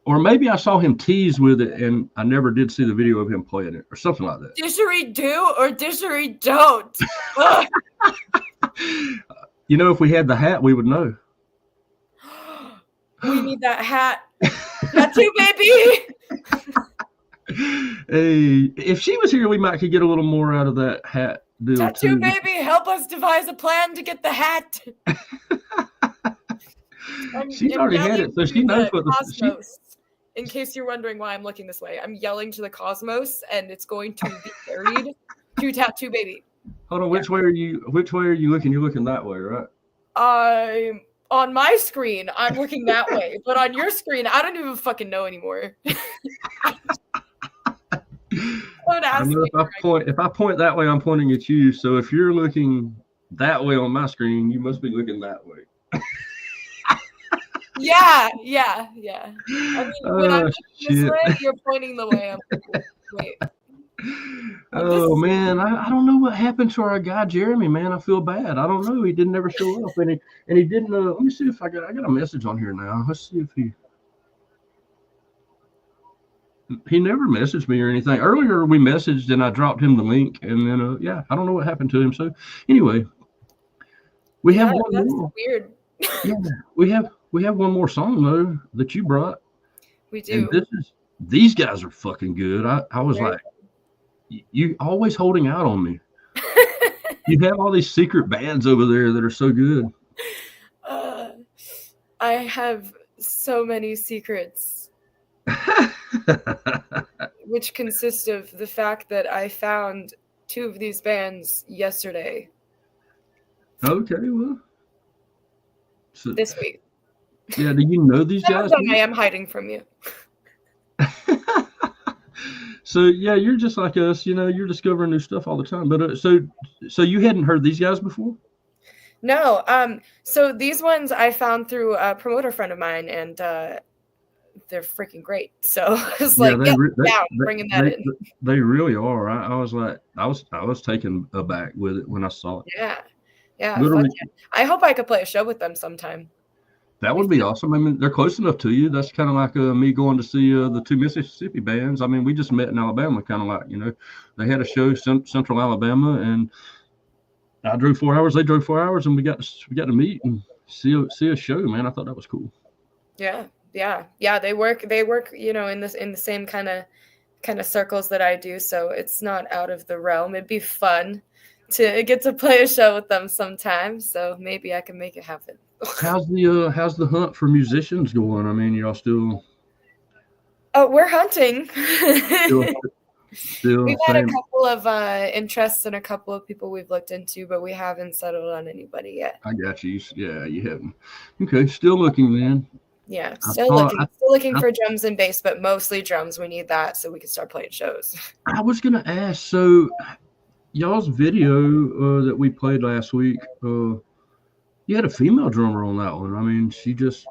Or maybe I saw him tease with it, and I never did see the video of him playing it, or something like that. Didgeridoo or didgeridoo? You know, if we had the hat, we would know. We need that hat. Tattoo, baby. Hey, if she was here, we might could get a little more out of that hat deal. Tattoo, baby, help us devise a plan to get the hat. She's already had it, so she knows what the. In case you're wondering why I'm looking this way, I'm yelling to the cosmos, and it's going to be carried to Tattoo Baby. Hold on, which way are you looking? You're looking that way, right? I'm on my screen. I'm looking that way, but on your screen, I don't even fucking know anymore. Don't ask me. If I point that way, I'm pointing at you. So if you're looking that way on my screen, you must be looking that way. Yeah. I mean, when I'm looking this way, you're pointing the way I'm looking. Wait. Oh man, I don't know what happened to our guy Jeremy, man. I feel bad. I don't know. He didn't ever show up, and he didn't. Let me see if I got a message on here now. Let's see if he never messaged me or anything. Earlier we messaged and I dropped him the link, and then yeah, I don't know what happened to him. So anyway, we have one more. Weird. Yeah, we have one more song though that you brought. We do. And these guys are fucking good. I was like, you always holding out on me. You have all these secret bands over there that are so good. I have so many secrets, which consist of the fact that I found 2 of these bands yesterday. Okay, well. So, this week. Yeah, do you know these guys? I am hiding from you. So yeah, you're just like us, you know. You're discovering new stuff all the time. But so you hadn't heard these guys before? No. So these ones I found through a promoter friend of mine, and they're freaking great. So it's like, bringing that in. They really are. I was like, I was taken aback with it when I saw it. Yeah. Literally. I hope I could play a show with them sometime. That would be awesome. I mean, they're close enough to you. That's kind of like me going to see the two Mississippi bands. I mean, we just met in Alabama, kind of like, they had a show Central Alabama, and I drove 4 hours. They drove 4 hours, and we got to meet and see a show. Man, I thought that was cool. Yeah. They work, in the same kind of circles that I do. So it's not out of the realm. It'd be fun to get to play a show with them sometime. So maybe I can make it happen. How's the hunt for musicians going? I mean, y'all still? Oh, we're hunting. Still We've had a couple of interests and a couple of people we've looked into, but we haven't settled on anybody yet. I got you. Yeah, you haven't. Okay, still looking then. Yeah, still looking for drums and bass, but mostly drums. We need that so we can start playing shows. I was gonna ask, so y'all's video that we played last week, you had a female drummer on that one. I mean, she just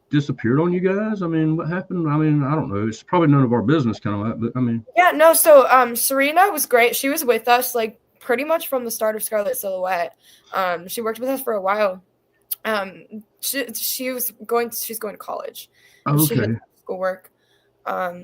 disappeared on you guys. I mean, what happened? I mean, I don't know. It's probably none of our business, kind of like. But I mean, yeah, no. So, Serena was great. She was with us like pretty much from the start of Scarlet Silhouette. She worked with us for a while. She's going to college. Okay. She did schoolwork.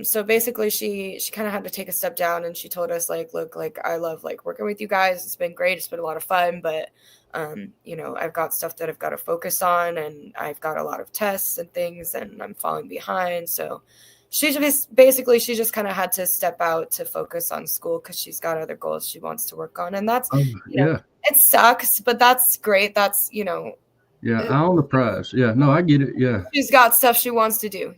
So basically she kind of had to take a step down, and she told us like, look, like I love like working with you guys. It's been great. It's been a lot of fun, but I've got stuff that I've got to focus on, and I've got a lot of tests and things, and I'm falling behind. So she just kind of had to step out to focus on school because she's got other goals she wants to work on. And that's, it sucks, but that's great. That's, yeah, I own the prize. Yeah, no, I get it. Yeah. She's got stuff she wants to do,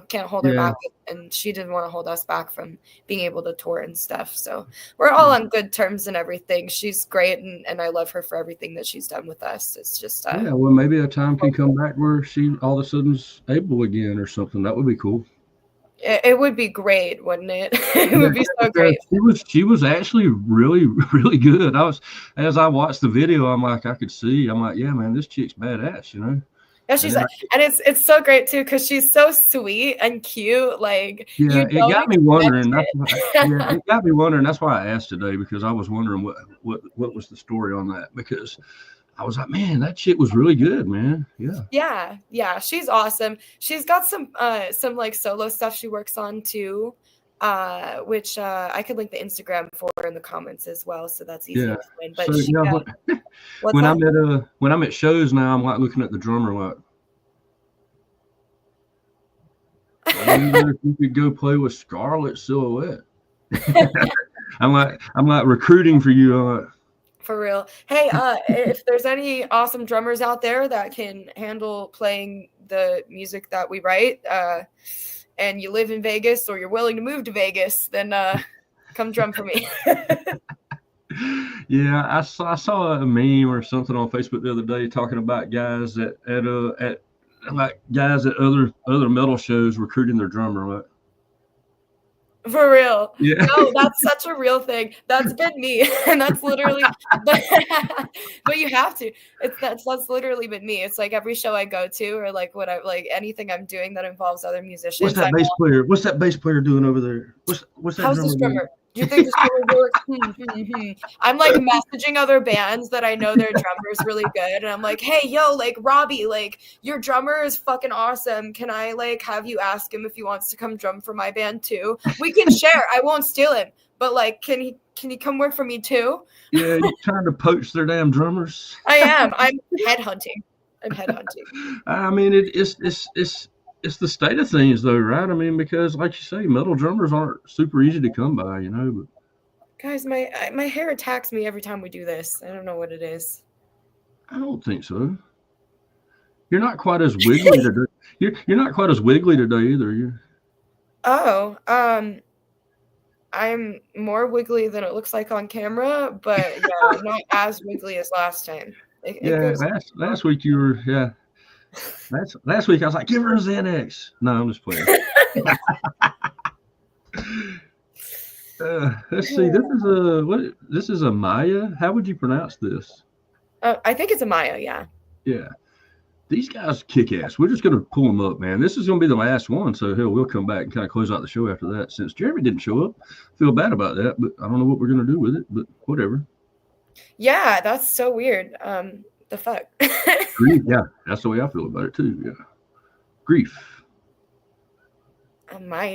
can't hold her back. And she didn't want to hold us back from being able to tour and stuff. So we're all on good terms and everything. She's great. And I love her for everything that she's done with us. It's just, well, maybe a time can come back where she all of a sudden's able again or something. That would be cool. It would be great, wouldn't it? It would be so great. She was actually really, really good. As I watched the video, I'm like, yeah, man, this chick's badass, Yeah, she's and it's so great too because she's so sweet and cute. Like, it got me wondering. It got me wondering. That's why I asked today, because I was wondering what was the story on that, because I was like, man, that shit was really good, man. Yeah. She's awesome. She's got some like solo stuff she works on too, which I could link the Instagram for in the comments as well, so that's easy to find. But so, when I'm at shows now, I'm like looking at the drummer like, I wonder if you could go play with Scarlet Silhouette. I'm like recruiting for you. For real. Hey, if there's any awesome drummers out there that can handle playing the music that we write, and you live in Vegas or you're willing to move to Vegas, then come drum for me. Yeah, I saw a meme or something on Facebook the other day talking about guys at other metal shows recruiting their drummer. Like, for real. Yeah. No, that's such a real thing. That's been me. And that's literally but you have to. That's literally been me. It's like every show I go to, or like anything I'm doing that involves other musicians. What's that bass player doing over there? What's that? How's this drummer? Do you think this drummer works? I'm like messaging other bands that I know their drummer's really good, and I'm like, hey, yo, like Robbie, like your drummer is fucking awesome. Can I like have you ask him if he wants to come drum for my band too? We can share. I won't steal him, but like, can he come work for me too? Yeah, you're trying to poach their damn drummers. I am. I'm headhunting. I mean, it's the state of things, though, right? I mean, because like you say, metal drummers aren't super easy to come by, But guys, my hair attacks me every time we do this. I don't know what it is. I don't think so. You're not quite as wiggly today. You're not quite as wiggly today either. You. Oh, I'm more wiggly than it looks like on camera, but yeah, not as wiggly as last time. Last week you were Last week I was like, give her a Xanax. No, I'm just playing. Let's see. This is a Maya. How would you pronounce this? I think it's a Maya. Yeah. Yeah. These guys kick ass. We're just going to pull them up, man. This is going to be the last one. So hell, we'll come back and kind of close out the show after that. Since Jeremy didn't show up, I feel bad about that, but I don't know what we're going to do with it, but whatever. Yeah. That's so weird. The fuck. Yeah. That's the way I feel about it too. Yeah. Grief. My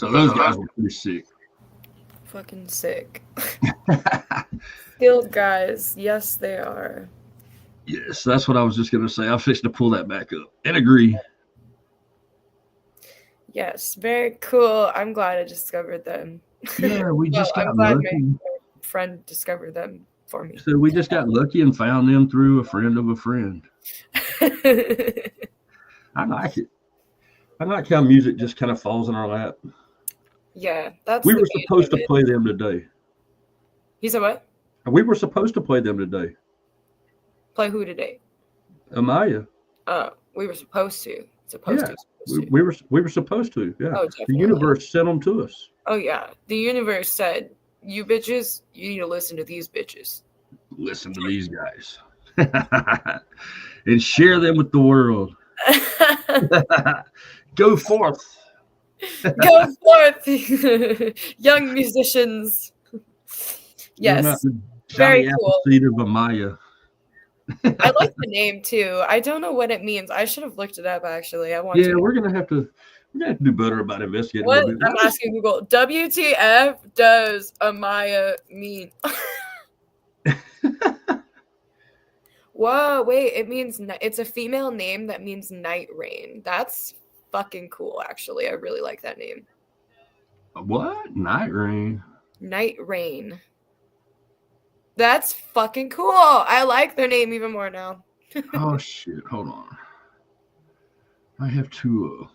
So those guys were pretty sick. Fucking sick. Skilled guys. Yes, they are. Yes, that's what I was just going to say. I was fixing to pull that back up and agree. Yes, very cool. I'm glad I discovered them. Yeah, we just got I'm glad lucky. my friend discovered them for me. So we just got lucky and found them through a friend of a friend. I like it. I like how music just kind of falls in our lap. Yeah, that's. We were supposed to play them today. You said what? We were supposed to play them today. Play who today? Amaya. We were supposed to. We were supposed to. Yeah. Oh, the universe sent them to us. Oh yeah, the universe said, "You bitches, you need to listen to these bitches. Listen to these guys, and share them with the world. Go forth." Go forth, young musicians. Yes, very cool. Seed of Amaya. I like the name too. I don't know what it means. I should have looked it up actually. We're gonna have to do better about investigating. What? I'm asking Google. WTF does Amaya mean? Whoa, wait, it means it's a female name that means night rain. That's fucking cool, actually. I really like that name. What? Night rain? Night rain. That's fucking cool. I like their name even more now. Oh shit! Hold on. I have to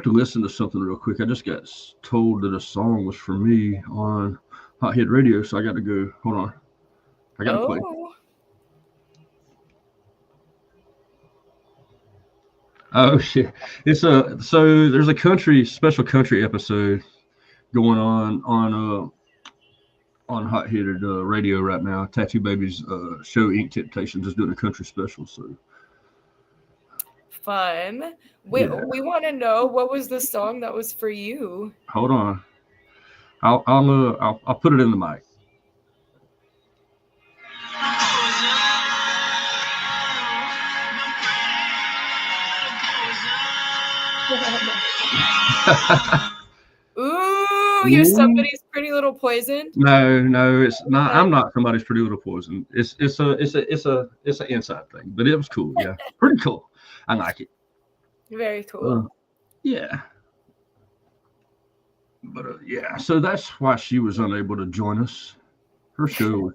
listen to something real quick. I just got told that a song was for me on Hot Hit Radio, so I got to go. Hold on. I got to play. Oh shit! It's so there's a special country episode going on Hot Hit Radio right now. Tattoo Baby's show Ink Temptations is doing a country special. So fun. We want to know, what was the song that was for you? Hold on. I'll put it in the mic. Ooh, you're somebody's pretty little poison. No, it's not. I'm not somebody's pretty little poison. It's an inside thing, but it was cool. Yeah, pretty cool. I like it. Very cool. Yeah. But yeah, so that's why she was unable to join us. Her show's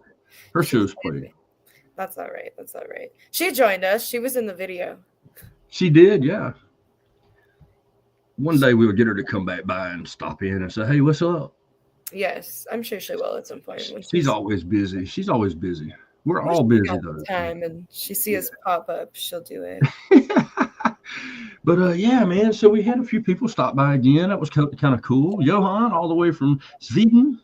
playing. That's all right. She joined us. She was in the video. She did, yeah. One day we'll get her to come back by and stop in and say, "Hey, what's up?" Yes, I'm sure she will at some point. She's always busy. We're all busy though. Time and she sees us pop up, she'll do it. But yeah, man. So we had a few people stop by again. That was kind of cool. Johan, all the way from Sweden.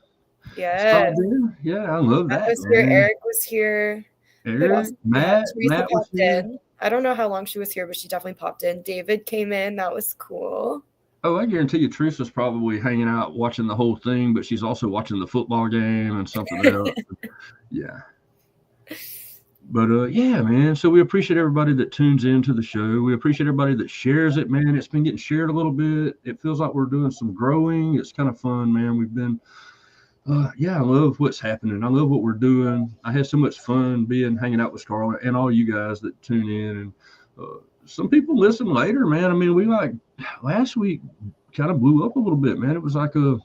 Yeah. Yeah, I love that. Was here. Eric was here. Eric, Matt was here. I don't know how long she was here, but she definitely popped in. David came in. That was cool. Oh, I guarantee you Teresa's probably hanging out watching the whole thing, but she's also watching the football game and something else. Yeah. But yeah, man. So we appreciate everybody that tunes into the show. We appreciate everybody that shares it, man. It's been getting shared a little bit. It feels like we're doing some growing. It's kind of fun, man. We've been I love what's happening. I love what we're doing. I had so much fun hanging out with Scarlett and all you guys that tune in. And some people listen later, man. I mean, last week kind of blew up a little bit, man. It was like I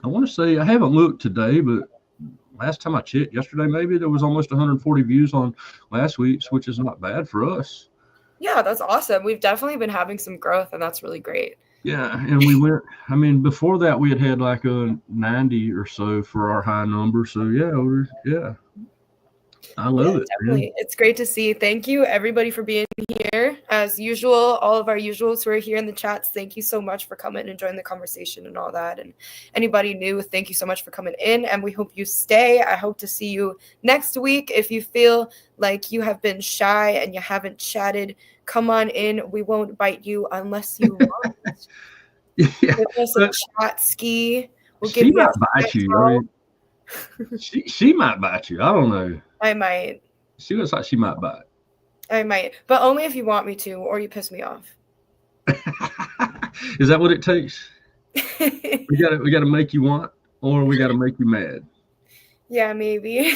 want to say, I haven't looked today, but last time I checked, yesterday maybe, there was almost 140 views on last week's, which is not bad for us. Yeah, that's awesome. We've definitely been having some growth, and that's really great. Yeah, and we went, before that we had like a 90 or so for our high number. So yeah, I love it. Definitely. Man. It's great to see. Thank you everybody for being here. As usual, all of our usuals who are here in the chats, thank you so much for coming and joining the conversation and all that. And anybody new, thank you so much for coming in, and we hope you stay. I hope to see you next week. If you feel like you have been shy and you haven't chatted, come on in. We won't bite you unless you want. Give us a chat ski. We'll give you bite you. I mean, she might bite you. I don't know. I might. She looks like she might bite. I might, but only if you want me to, or you piss me off. Is that what it takes? We gotta make you want, or we gotta make you mad. Yeah, maybe.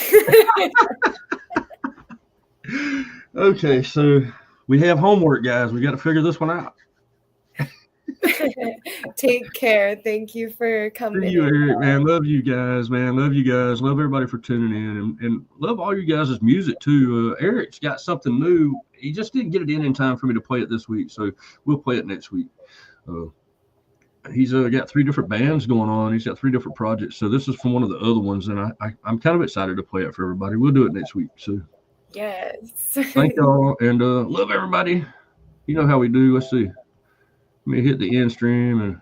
Okay, so we have homework, guys. We got to figure this one out. Take care. Thank you for coming. See you, Eric, man. Love you guys, man. Love you guys. Love everybody for tuning in, and love all you guys' music too. Eric's got something new. He just didn't get it in time for me to play it this week, so we'll play it next week. He's got 3 different bands going on. He's got 3 different projects. So this is from one of the other ones, and I'm kind of excited to play it for everybody. We'll do it next week. So yes. thank y'all, and love everybody. You know how we do. Let's see. Let me hit the end stream and